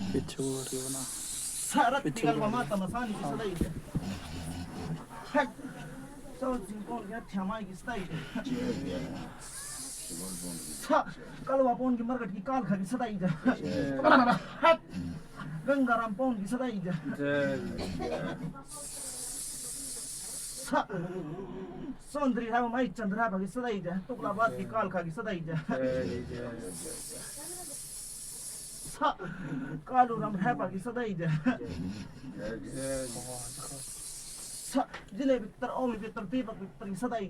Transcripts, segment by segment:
पीछे वो रही हो ना सारा तिगल मामा तमसानी की सदाई हट सब कौन गया थमाई की सदाई कल वापोन की मरगट की काल खा की सदाई हट गंगाराम पौन की सदाई सौंदरी है माई चंद्रा भगी सदाई टुकड़ा बात की काल खा की सदाई कालू राम है बाकी सदाई जिले भीतर ओमी भीतर दीपक भीतर की सदाई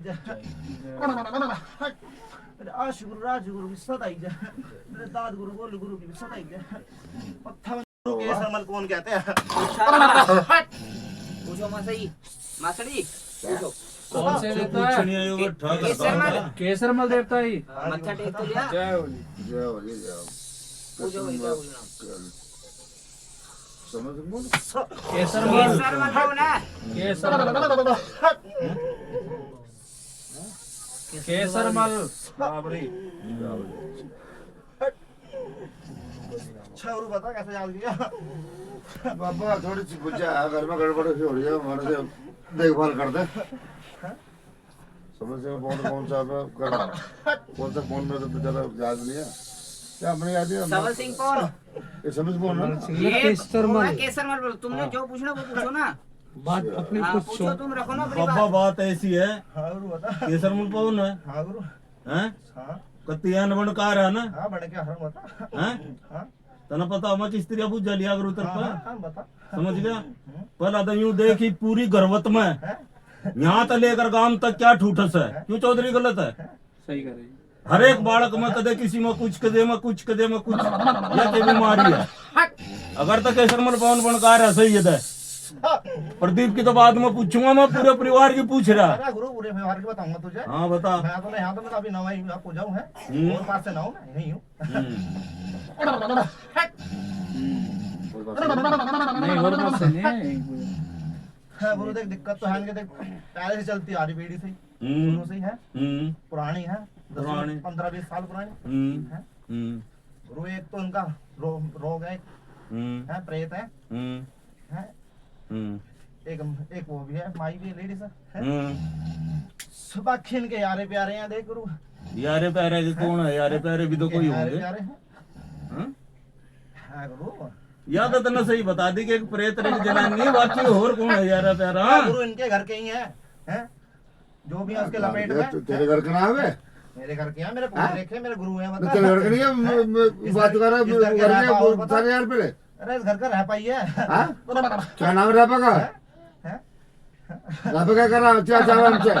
मेरे आशु गुरु राज गुरु की सदाई मेरे दाद गुरु गोलू गुरु की सदाई के समल कौन कहते हैं पूछो मसई मासड़ी पूछो कौन से देवता है? केसरमल देवता ही मत्था टेक तो लिया जय होली जय होली जय पूछो भाई क्या पूछना समझ बोल केसरमल केसरमल हो ना केसरमल बाबरी छह रुपए बता कैसे याद किया बाबा थोड़ी सी पूछा घर में गड़बड़ हो रही है हमारे से देखभाल कर दे समझ से कौन सा फोन में तो बेचारा याद नहीं है क्या अपने याद है सवल सिंह कौन ये समझ बोल ना केसरमल बोलो तुमने जो पूछना वो पूछो ना बात अपनी पूछो तुम रखो ना अपनी बाबा बात बात ऐसी है हाँ गुरु बता केसरमल पवन है हाँ गुरु हैं हाँ कतियान बनकार है ना हाँ बड़े क्या हर बता हैं हाँ तना पता हमारी स्त्री पूछ जलिया करू तेरे पर हाँ बता समझ गया पहला तो यूं देखी पूरी गर्वत में यहाँ तक लेकर गांव तक क्या ठूठस है क्यों चौधरी गलत है सही कर रही हर एक बालक में कदे किसी में कुछ कदे में कुछ कदे में कुछ या के बीमारी है अगर तो केसरमल पवन बनकार है सही है प्रदीप की तो बाद में पूछूंगा मैं पूरे परिवार की पूछ रहा अरे गुरु पूरे व्यवहार की बताऊंगा तुझे हाँ बता मैं तो यहाँ तो मैं अभी नवा ही आपको जाऊँ है और पास से ना हूँ मैं यहीं हूँ नहीं और बात से नहीं है गुरु देख दिक्कत तो है इनके देख पहले से चलती आ रही पीढ़ी से शुरू से ही है पुरानी है पुरानी 15-20 साल पुरानी है गुरु एक तो इनका रोग है प्रेत है एक वो भी है माई भी लेडीज है सुबह खिन के यारे प्यारे हैं देख गुरु यारे प्यारे के कौन है यारे प्यारे भी तो कोई यारे होंगे प्यारे हैं हाँ? हाँ गुरु याद है तने सही बता दी कि एक प्रेत रे जनानी है बाकी और कौन है यारा प्यारा हाँ गुरु इनके घर के ही हैं जो भी है उसके लपेट में तेरे घर का नाम है मेरे घर के हैं मेरे पूरे देखे मेरे गुरु हैं बता तेरे घर का नहीं है बात कर रहा है सारे यार पे अरे इस घर का रह पाई है क्या नाम रापा का रापा क्या कर रहा क्या चाह रहा हमसे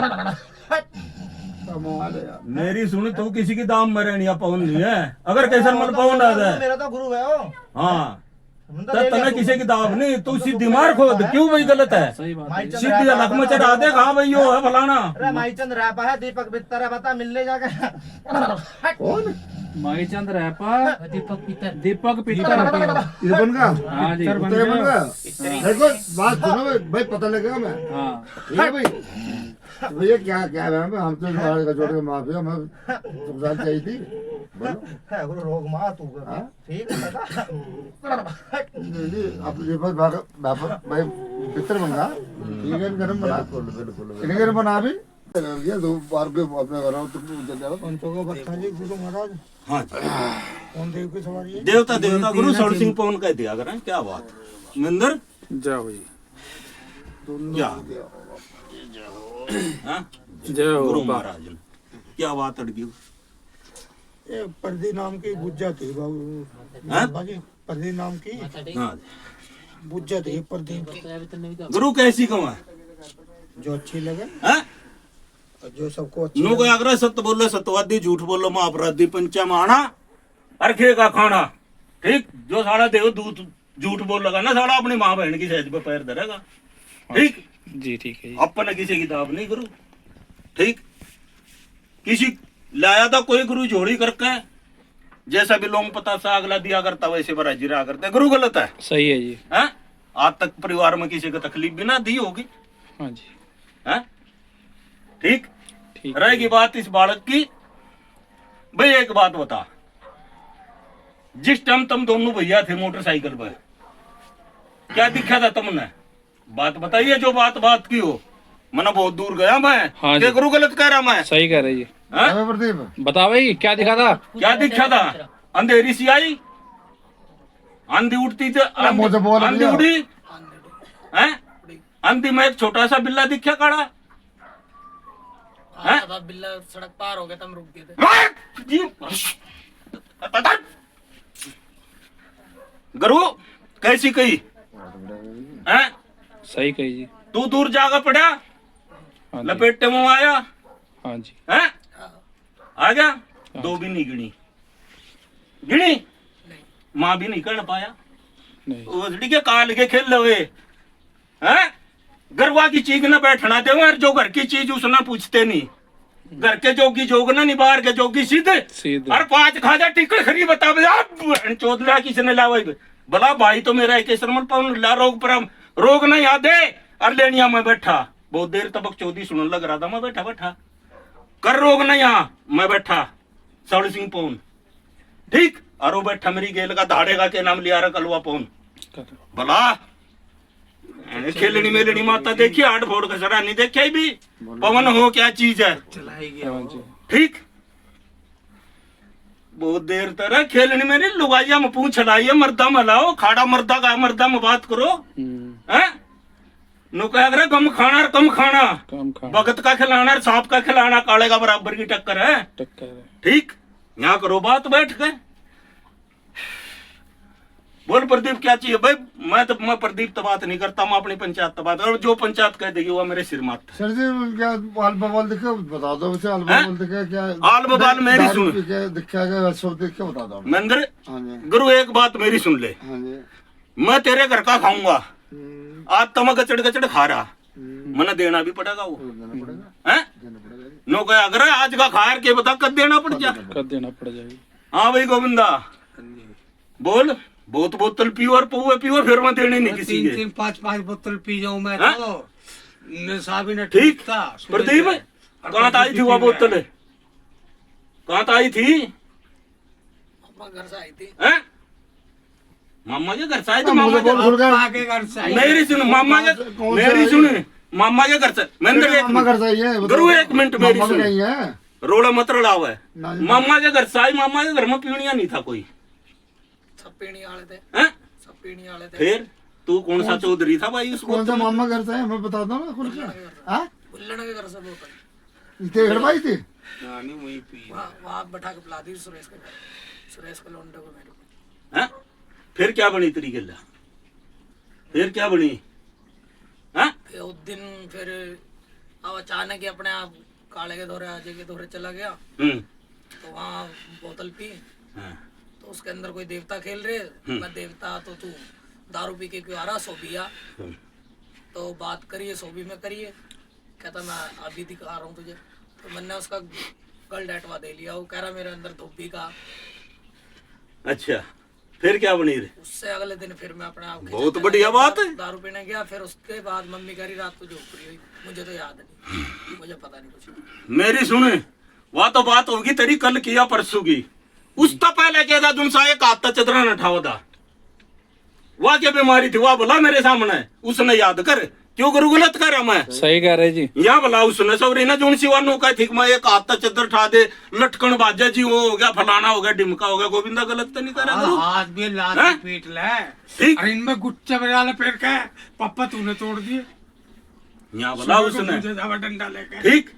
कमाल है यार मेरी सुन तू किसी की दाम में रहनी पवन नहीं है अगर केसरमल पवन आ जाए मेरा तो गुरु है वो हाँ तो तने किसी की दाम नहीं तू सीधी मार खोद क्यों भाई गलत है सही बात है सीधी अलग में चढ़ा दे कहा भाई यो है फलाना अरे माईचंद रैपा है दीपक बित्तर है बता मिलने जाके कौन माईचंद रैपा दीपक पितर ये बन का हाँ जी तेरे बन का देखो बात सुनो भाई पता लगेगा मैं हाँ ठीक है भाई तो भैया क्या क्या है हम तो तुम्हारे का जोड़ के माफिया मैं सुखसाल चाहिए थी बोलो है गुरु रोग मार तू हाँ? ठीक है बता नहीं आप ये बात भाई पितर मंगा ठीक है गरम बना बिल्कुल कितने गरम बना अभी ये दो बार के अपने घर तुम चल जाओ पंचों को बच्चा जी गुरु महाराज हाँ कौन देव की सवारी है देवता गुरु सौर सिंह पवन कह दिया करें क्या बात मिंदर जय होली क्या हाँ? जय हो गुरु महाराज ने क्या बात अड़गी ये पर्दी नाम की बुज्जा थी बाबू हाँ? बाजी पर्दी नाम की हाँ बुज्जा थी पर्दी गुरु कैसी कम है जो अच्छी लगे हाँ? और जो सबको अच्छी नो कोई अगर सत्य बोल रहे सत्यवादी झूठ बोल लो महापराधी पंचमाना अरखे का खाना ठीक जो सारा देव दूध झूठ बोल लगा ना सारा अपनी माँ बहन की सहज पे पैर धरेगा ठीक जी ठीक है अपन किसी की दाब नहीं गुरु ठीक किसी लाया था कोई गुरु झोड़ी करके जैसा भी लोग पता सा अगला दिया करता वैसे बड़ा जिरा करते गुरु गलत है सही है जी हैं? आज तक परिवार में किसी को तकलीफ भी ना दी होगी हाँ जी हैं? ठीक ठीक रहेगी बात इस बालक की भाई एक बात बता जिस टाइम तुम दोनों भैया थे मोटरसाइकिल पर, क्या दिखा था तुमने? बात बताइए, जो बात की हो। मना बहुत दूर गया मैं। हाँ क्या करूँ, गलत कह रहा मैं? सही कह रहे जी। हाँ? प्रदीप बताओ भाई क्या दिखा था? क्या दिखा था? अंधेरी सी आई, आंधी उठती थी, मुझे बोल आंधी दिया। उड़ी हैं? आंधी में एक छोटा सा बिल्ला दिखा खड़ा हैं? बिल्ला सड़क पार हो गया, तुम रुक गए थे। गरु कैसी कही हैं? सही कही जी। तू दूर जागा पड़ा, हाँ जी। लपेटे मुंह आया हाँ जी। हैं? आ गया, दो भी नहीं गिनी माँ भी नहीं कर पाया। नहीं उसड़ी के काल के खेल लवे हैं? गरवा की चीज न बैठना दे, और जो घर की चीज उसने पूछते नहीं। घर के जोगी जोगना नहीं, बाहर के जोगी सीधे। सीधे। और 5 खाजा टिकट खरी बता चौधला किसने लावे भला भाई तो मेरा एक सरमल पाउन ला रोग पर रोग नहीं याद है। और लेनिया मैं बैठा बहुत देर तक चौधरी सुनने लग रहा था। मैं बैठा कर रोग नहीं यहाँ, मैं बैठा 16 सिंह पौन ठीक। और वो बैठा मेरी गेल का धाड़ेगा के नाम लिया रहा कलवा पौन भला खेलनी मेलनी माता देखी, 8 फोड़ का सरा नहीं देखा ही भी। पवन हो क्या चीज है हाँ जी। ठीक। बहुत देर तक खेलने में नहीं, लुगाइया में पूछ लाइए, मर्दा में लाओ, खाड़ा मर्दा का मर्दा में बात करो हैं? नो कह रहे कम खाना और कम खाना, काम खा भगत का खिलाना और सांप का खिलाना काले का बराबर की टक्कर है। टक्कर है। ठीक, यहाँ करो बात बैठ के। बोल प्रदीप क्या चाहिए भाई? मैं प्रदीप तो बात नहीं करता, मैं अपनी पंचायत तो बात, और जो पंचायत कह देगी वो मेरे सिर मात। सर जी क्या आल बवाल दिखे बता दो वैसे, आल बवाल दिखे क्या? आल बवाल मेरी सुन, दिखा क्या सब देख के बता दो। महेंद्र हाँ जी गुरु एक बात मेरी सुन ले, हाँ जी। मैं तेरे घर का खाऊंगा, आज तो मैं गचड़ खा रहा, मना देना भी पड़ेगा वो देना पड़ेगा, हैं? देना पड़ेगा। नो कह अगर आज का खार के बता कब देना पड़ जा। कर देना पड़ जाएगा। हाँ भाई गोविंदा बोल, बहुत बोतल पियो और पौवे पियो, फिर मैं देने नहीं किसी के। 3-5 बोतल पी जाऊं मैं हाँ? तो नशा भी न ठीक था। प्रदीप कहाँ आई थी वो बोतल? कहाँ आई थी? मामा घर से आई थी। हैं? मामा के घर से आई थी? मुझे मामा बोल खुल गया। पापा के घर से आई। मेरी सुन, मामा के कौन सा मेरी है? सुन, मामा के घर से महेंद्र एक मामा घर से ही है। गुरु एक मिनट मेरी मामा सुन, नहीं है। रोड़ा मत रड़ाव है। नहीं। मामा के घर से आई, मामा के घर में पीणिया नहीं था कोई सब पीने वाले थे, हैं? सब पीने वाले थे। फिर तू कौन सा चौधरी था भाई उसको? कौन सा मामा घर से है मैं बता दो ना खुल के। हाँ बुल्लड़ के घर से बोतल तेरे घर भाई थी। वहाँ बैठा के पिला दी सुरेश के घर, सुरेश के लोंडे को मेरे को। हैं? फिर क्या बनी तेरी गल्ला? फिर क्या बनी? हैं? फिर उस दिन फिर अब अचानक ही अपने आप काले के दौरे आजे के दौरे चला गया, तो वहाँ बोतल पी, हाँ। तो उसके अंदर कोई देवता खेल रहे। मैं देवता तो तू दारू पी के क्यों आ रहा सोबिया? तो बात करिए सोबी में करिए। कहता मैं अभी दिखा रहा हूँ तुझे। तो मैंने उसका कल डैटवा दे लिया। वो कह रहा मेरे अंदर धोबी का। अच्छा फिर क्या बनी रे? उससे अगले दिन फिर मैं अपने आप बहुत बढ़िया बात है। दारू पीने गया। फिर उसके बाद मम्मी कह रही रात को झोपड़ी हुई, मुझे तो याद नहीं, मुझे पता नहीं कुछ। मेरी सुने, वह तो बात होगी तेरी कल की या परसों की। उस तो पहले क्या था दुनसा एक हाथ चदरा न उठावा था, वह क्या बीमारी थी वह बोला मेरे सामने, उसने याद कर। क्यों गुरु गलत कर रहा मैं? सही कह रहे जी। यहाँ बोला उसने सवरी ना जो सिवानो का थी मैं एक हाथ चदर उठा दे, लटकन बाजा जी वो हो गया, फलाना हो गया, डिमका हो गया। गोविंदा गलत तो नहीं कर रहा गुरु? आज भी लात हैं? पीट ले। ठीक। अरे इनमें गुच्चे वाले पेड़ का है, पापा तूने तोड़ दिए। यहाँ बोला उसने मुझे जावा डंडा लेके। ठीक।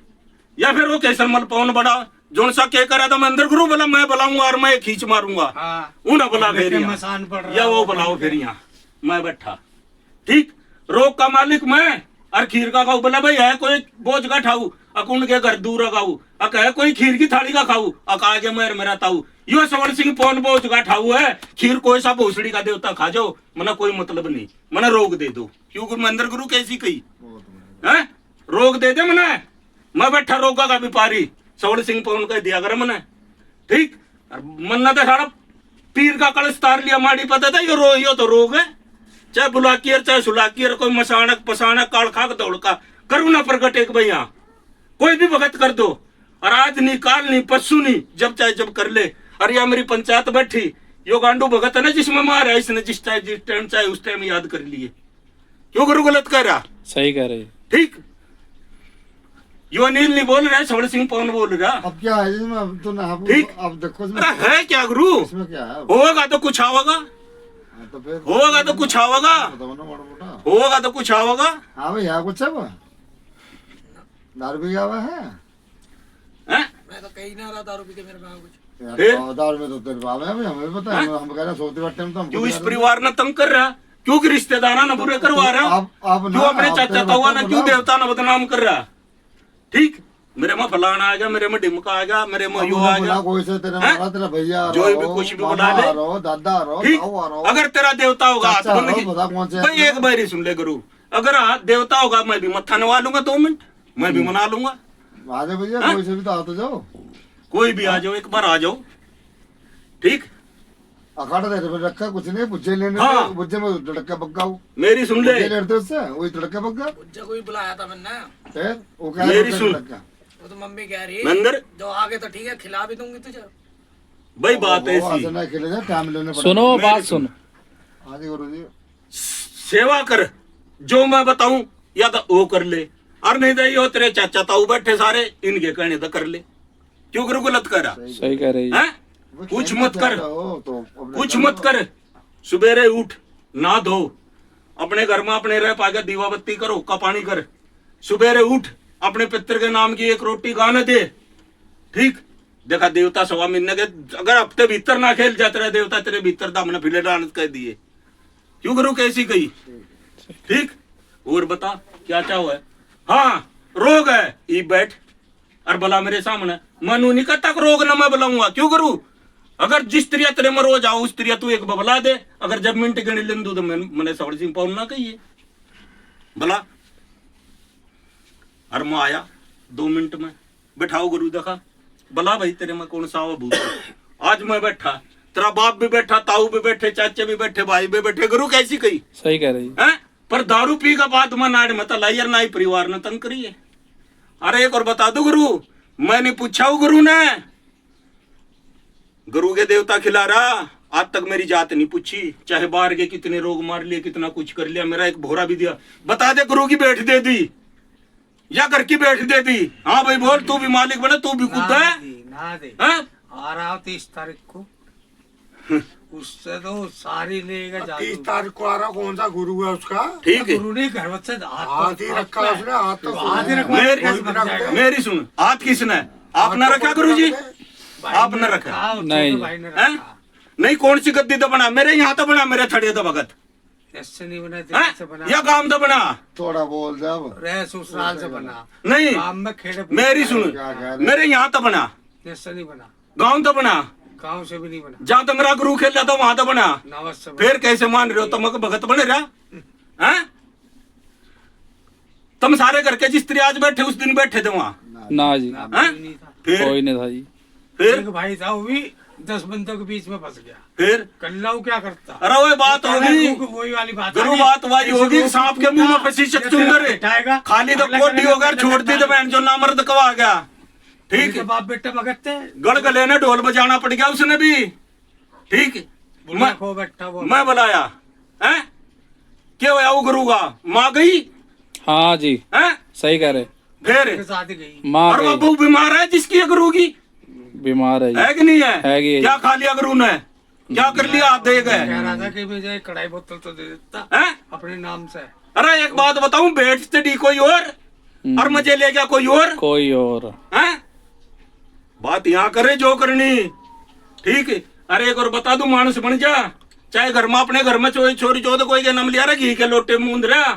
या फिर वो कैसर मल पवन बड़ा जोन सा क्या करा था मैं अंदर गुरु बोला मैं बुलाऊंगा और मैं खींच मारूंगा। हाँ। उन्हें बुला फिर यहाँ। मसान पड़ रहा या वो बुलाओ फिर यहाँ मैं बैठा। ठीक, रोग का मालिक मैं और खीर का खाऊ। बोला भाई है कोई बोझ का ठाऊ अकुन के घर दूर खाऊ, अक कोई खीर की थाली का खाऊ, अकाज मेर मेरा ताऊ। यो सवर सिंह पौन बोझ का ठाऊ है, खीर कोई सा भोसड़ी का देवता खा जाओ, मना कोई मतलब नहीं, मना रोग दे दो। क्यों गुरु मंदिर गुरु कैसी कही है? रोग दे दे मना, मैं बैठा रोगा का व्यापारी सवर सिंह पौन का दिया कर मना। ठीक, मन्ना तो सारा पीर का कलश तार लिया माड़ी पता था यो तो रोग है। चाहे बुलाकियर चाहे सुलाकियर, कोई मसानक पसानक काल खाक दौड़ का करुणा प्रकट एक भैया कोई भी भगत कर दो। और आज नहीं काल नहीं परसों नहीं, जब चाहे जब कर ले। और या मेरी पंचायत बैठी यो गांडू भगत है ना जिसमें मारा इसने जिस टाइम चाहे उस टाइम याद कर लिए। क्यों गुरु गलत कर रहा? सही कह रहे। ठीक, यो अनिल नहीं बोल रहा है, सवड़ सिंह पवन बोल रहा। अब क्या है इसमें? अब तो ना ठीक। अब देखो इसमें अरे है क्या गुरु? इसमें क्या है? होगा तो कुछ आवेगा, हाँ, तो फिर होगा तो कुछ आवेगा, बताओ ना मोटा मोटा। होगा तो कुछ आवेगा। हाँ भाई यहाँ कुछ है वो? दारू भी हुआ है हैं? मैं तो कहीं ना रहा दारू पी के मेरे में कुछ। यार, फिर? दारू में तो तेरे बाप है, हमें पता है, हम कह रहे हैं सोते वक्त टाइम तो हमको क्यों इस याद है। परिवार ने तंग कर रहा? क्यों कि रिश्तेदारा न बुरे करवा रहा? आप क्यों अपने चाचा ताऊ ने क्यों देवता न बदनाम कर रहा? ठीक, मेरे में फलाना आ गया, मेरे में डिमका आ गया, मेरे में यो आ गया। कोई से तेरे हैं? मारा, तेरा भैया आ जो रहा भी हो, कुछ भी मामा बुला ले। आ रहा हो, दादा आ रहा हो, ठीक, ताऊ आ रहा हो, अगर तेरा देवता होगा हाथ चाचा आ बन रहा गई, हो, बता कौन से भाई एक बार ही सुन ले गुरु, अगर हाथ देवता होगा मैं भी मत्था नवा लूंगा 2 मिनट, मैं भी मना लूंगा। आ जाओ भैया, हैं? कोई से भी तो आ तो जाओ। कोई भी आ जाओ, एक बार आ जाओ। ठीक, अखाड़ा दे रहे रखा कुछ नहीं, बुज्जे लेने हाँ। थे, बुज्जे में लड़का बग्गा हूँ, मेरी सुन ले, बुज्जे लेते उससे वही लड़का बग्गा। मुझे कोई बुलाया था मैंने, फिर वो क्या मेरी सुन। वो तो मम्मी कह रही नंदर जो आगे तो ठीक है खिला भी दूंगी तुझे। भाई बात ऐसी, ना खेले जाए, टाइम लेने पड़ेगा। सुनो बात सुन। हाँ जी गुरु जी। सेवा कर, जो मैं बताऊं या तो वो कर ले, और नहीं तो यो तेरे चाचा ताऊ बैठे सारे, इनके कहने तो कर ले। क्यों गुरु गलत कर रहा? सही कह रही। हैं? कुछ मत कर, तो कुछ मत कर। सुबेरे उठ, ना धो, अपने घर में अपने रह पाके दीवा बत्ती करो, का पानी कर। सुबेरे उठ, अपने पितर के नाम की 1 रोटी गाने दे। ठीक, देखा देवता सवा महीने के अगर हफ्ते भीतर ना खेल जाते रहे देवता तेरे भीतर दामने फिले डांस कर दिए। क्यों गुरु कैसी कही? ठीक, और बता क्या चाहो है? हाँ रोग है, ई बैठ और भला मेरे सामने। मनु नहीं कहता रोग ना मैं बुलाऊंगा। क्यों गुरु? अगर जिस त्रिया तेरे में रोज आओ उस त्रिया तू एक बबला दे, अगर जब मिनट गणी लेंदू तो मैंने सवड़ सिंह पाउन ना कहिए भला। और मैं आया 2 मिनट में, बैठाओ गुरु, देखा भला भाई तेरे में कौन सा भूत है? आज मैं बैठा, तेरा बाप भी बैठा, ताऊ भी बैठे, चाचे भी बैठे, भाई भी बैठे। गुरु कैसी कही? सही कह रही। हैं? पर दारू पी का बाद में नाड़ में लाइयर ना ही परिवार ने तंग करी है। अरे एक और बता दो गुरु, मैंने पूछा हूँ गुरु ने, गुरु के देवता खिला रहा, आज तक मेरी जात नहीं पूछी, चाहे बाहर के कितने रोग मार लिए, कितना कुछ कर लिया, मेरा एक भोरा भी दिया। बता दे गुरु की बैठ दे दी या घर की बैठ दे दी? हाँ भाई बोल, तू भी मालिक बना, तू भी खुद है। ना दे हैं? आ रहा 30 तारीख को, उससे तो सारी लेगा जादू। 30 तारीख को आ रहा, कौन सा गुरु है उसका? ठीक है, गुरु ने घर से हाथ ही रखा है उसने, हाथ तो हाथ ही रखवा मेरी- कैसे बन जाएगा? मेरी सुन, हाथ किसने? आपने रखा गुरु जी? आपने रखा? हाँ, नहीं। छोटे भाई ने हैं? रखा। नहीं, कौन सी गद्दी तो बना? मेरे यहाँ तो बना, मेरे थड़िया तो भगत ऐसे नहीं बना, हैं? दिल से बना, या काम तो बना? थोड़ा बोल जब रह ससुराल से बना, नहीं, गांव में खेड़े मेरी सुन, क्या कह रहे? मेरे यहाँ तो बना, ऐसे नहीं बना, गांव तो बना, गांव से भी नहीं बना, जहाँ तो मेरा गुरु खेल था वहां तो बना। नवस से बना। फिर कैसे मान रहे हो? तुम भगत बने रहा हैं? तुम सारे करके जिस तरह आज बैठे उस दिन बैठे थे वहां, ना जी, ना, हैं? कोई नहीं था। फिर कोई नहीं था जी। फिर एक भाई था, वो भी 10 बंदों के बीच में फंस गया। फिर कल्लाऊ क्या करता? अरे वो बात होगी वही वाली बात गुरु, आ गई। बात वही ऐसे होगी, वो सांप के मुंह में फंसी जैसे चुंदर बिठाएगा, खाली तो अगला कोडी करेगा, होकर छोड़ दी तो बहन जो नामर्द कवा गया। ठीक इनके बाप बेटे भगत थे, गड़ गले ने ढोल बजाना पड़ गया उसने भी। ठीक, बुला खो बैठा वो। मैं बुलाया हैं? क्या हुआ वो गुरु का? माँ गई हाँ जी, हैं? सही कह रहे। फिर उनके साथ ही गई। माँ और वो गई, बहू बीमार है जिसकी है गुरु की, बीमार है जी। है कि नहीं है? है कि- क्या खा लिया गुरु ने? क्या कर लिया? हाथ दे गए कह रहा था कि मुझे कढ़ाई बोतल तो दे देता हैं? अपने नाम से। अरे एक बात बताऊं, बैठते डी कोई और मुझे ले गया कोई और कोई और। हैं? बात यहाँ करे जो करनी। ठीक है, अरे एक और बता दूं, मानस बन जा, चाहे घर में अपने घर में छोरी चौथ कोई के नाम लिया रहा, घी के लोटे मूंद रहा,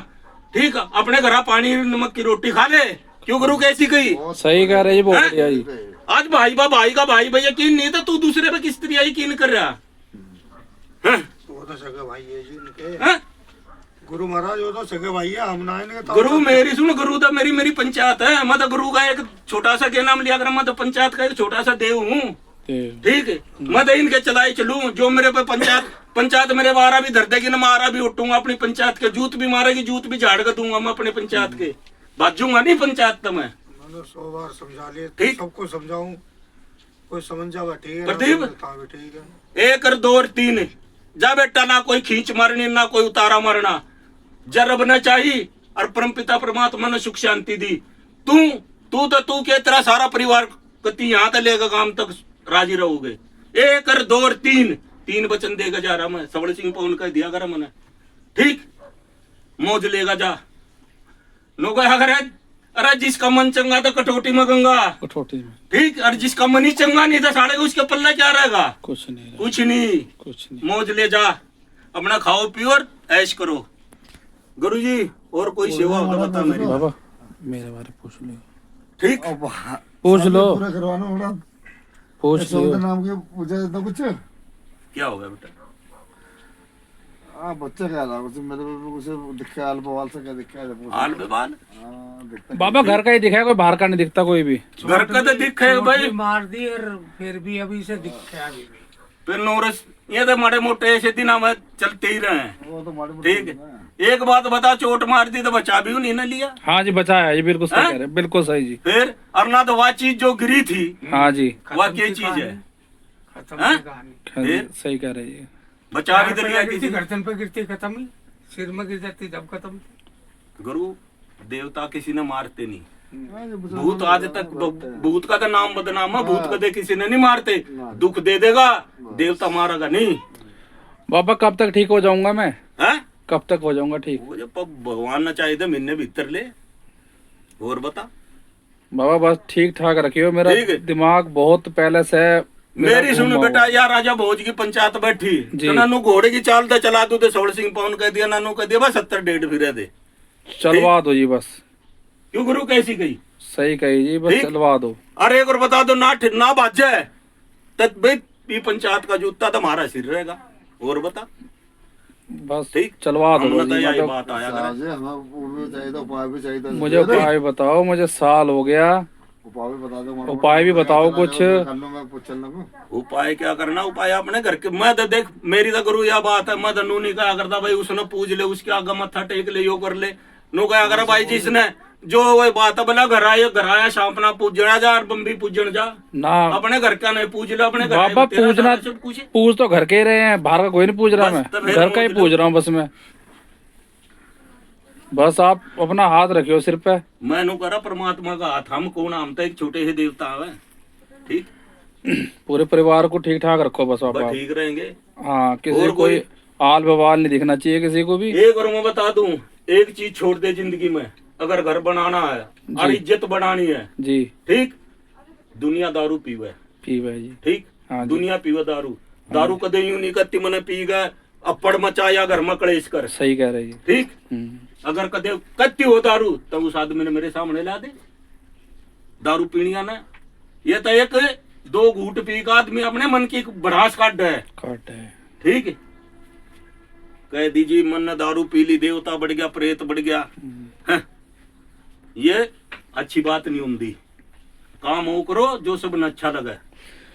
ठीक है, अपने घर पानी नमक की रोटी खा ले। क्यों गुरु कैसी कही? सही कह रहे जी, बहुत बढ़िया जी। आज भाई का भाई भैया यकीन नहीं था, तू दूसरे पे किस तरह यकीन कर रहा हैं? वो तो सगे भाई है जी इनके, हैं? गुरु महाराज वो तो सगे भाई है, हम ना इनके ताऊ गुरु चाचा। मेरी सुन, गुरु तो मेरी पंचायत है। मैं तो गुरु का एक छोटा सा क्या नाम लिया कर, मैं तो पंचायत का एक छोटा सा देव हूँ। ठीक है, मैं तो इनके चलाए चलूं, जो मेरे पे पंचायत मेरे मारा भी धर देगी ना, मारा भी उठूंगा अपनी पंचायत के, जूत भी मारेगी, जूत भी झाड़ कर दूंगा मैं अपने पंचायत के, बाजूंगा नहीं पंचायत तो मैं। मैंने 100 बार समझा लिया, ठीक। सबको समझाऊं, कोई समझ जावा ठीक है, प्रदीप। ना समझता भी ठीक है। 1 और 2 और 3 जा बेटा, ना कोई खींच मारनी ना कोई उतारा मारना, जरब न चाहिए। और परमपिता परमात्मा ने सुख शांति दी। तू के तेरा सारा परिवार कति यहाँ तक लेगा काम तक राजी रहोगे। 1 और 2 और 3 वचन देगा जा रहा मैं, सबड़ सिंह पवन का दिया करा मैंने, ठीक। मौज लेगा जा नो गया करे। अरे जिसका मन चंगा तो कटौती में गंगा, कटौती में, ठीक। और जिसका मन ही चंगा नहीं था साढ़े उसके पल्ला क्या रहेगा? कुछ नहीं, कुछ नहीं, कुछ नहीं। मौज ले जा, अपना खाओ पियो और ऐश करो। गुरुजी और कोई सेवा हो तो बता मेरी। बाबा मेरे बारे पूछ लो, ठीक, पूछ लो, पूरा करवाना होगा। पूछ लो। नाम के पूछा तो कुछ क्या हो गया बेटा? बच्चा क्या रहा कुछ मेरे को कुछ दिखा आल बवाल से क्या दिखा है? आल बेबाल दिखता बाबा घर का ही दिखा है, कोई बाहर का नहीं दिखता कोई भी। घर का तो दिख है भाई, मार दी और फिर भी अभी से दिखा अभी भी। फिर नोरस ये तो माड़े मोटे ऐसे दिन हम चलते ही रहे हैं, वो तो मारे मोटे ठीक है। एक बात बता, चोट मार दी तो बचा भी नहीं ना लिया? हाँ जी बचाया, ये बिल्कुल सही हाँ? कह रहे, बिल्कुल सही जी। फिर और ना तो वह चीज जो गिरी थी हाँ जी, वह क्या चीज है? खत्म हाँ? की कहानी। हाँ जी, फिर? सही कह रहे जी। बचा भी पैर तो पे लिया गिरती, किसी ने। गर्दन पे गिरती खत्म ही, सिर में गिर जाती जब खत्म। गुरु देवता किसी ने मारते नहीं, भूत आज तक भूत का तो नाम बदनाम है, भूत कदे किसी ने नहीं मारते। दुख दे देगा, देवता मारेगा नहीं। बाबा कब तक ठीक हो जाऊंगा मैं? हैं? कब तक हो जाऊंगा ठीक? वो जब भगवान ने चाहिए तो महीने भीतर ले। और बता बाबा बस ठीक ठाक रखियो, मेरा ठीक है। दिमाग बहुत पहले से मेरा मेरी सुन घूमा बेटा, हुआ। यार राजा भोज की पंचायत बैठी जी। तो नानू घोड़े की चाल तो चला दू तो सबड़ सिंह पवन कह दिया, नानू कह दिया बस 70 डेढ़ फिरे दे। चलवा दो जी बस, क्यों गुरु कैसी गई? सही कही जी, बस ठीक। चलवा दो। अरे एक और बता दो, ना बाज जाए तब भाई ये पंचायत का जूता तो हमारा सिर रहेगा। और बता, बस ठीक। चलवा दो हमने बस तो जी, यही मतलब बात आया करे। साजे हमें वो भी चाहिए था, उपाय भी चाहिए था। मुझे उपाय बताओ, मुझे साल हो गया। उपाय भी बता दो, उपाय भी बताओ कुछ। उपाय क्या करना? उपाय अपने घर के, मैं तो देख मेरी तो गुरु यह बात है, मैं तो नू नहीं कहा करता भाई उसने पूज ले, उसके आगे मत्था टेक ले, यो कर ले। नो कहा कर भाई जिसने जो वही बात है बोला घर आया शामना पूजना जा और बम्बी पूजन जा, ना अपने घर का नहीं पूज लो, अपने घर बाबा तेरा पूजना, सारा सब कुछ है। पूज तो घर के ही रहे हैं, बाहर का कोई नहीं पूज रहा। बस, मैं तो फिर घर का ही पूज पूज रहा हूँ बस मैं। बस आप अपना हाथ रखियो सिर पे। मैं नु करा परमात्मा का हाथ, हम कौन? हम तो एक छोटे से देवता है, ठीक। पूरे परिवार को ठीक ठाक रखो बस आप। बस ठीक रहेंगे। हाँ, किसी और को कोई आल बवाल नहीं दिखना चाहिए किसी को भी। एक और मैं बता दूं, एक चीज छोड़ दे जिंदगी में, अगर घर बनाना है और इज्जत बढ़ानी है, जी ठीक, दुनिया दारू पीवे, पीवे जी। ठीक। हाँ जी। दुनिया पीवे दारू कदे यूं नहीं करती मैंने पी गए अप्पड़ मचाया घर में कलेश कर, सही कह रहे जी। ठीक। अगर कदे कत्ती हो दारू तो उस आदमी ने मेरे सामने ला दे दारू पीनिया ना। ये तो एक 2 घूंट पी का आदमी अपने मन की भड़ास काट है, काट है। ठीक है। कह दीजिए मन ने दारू पी ली, देवता बढ़ गया, प्रेत बढ़ गया, ये अच्छी बात नहीं होती। काम वो करो जो सब ने अच्छा लगे,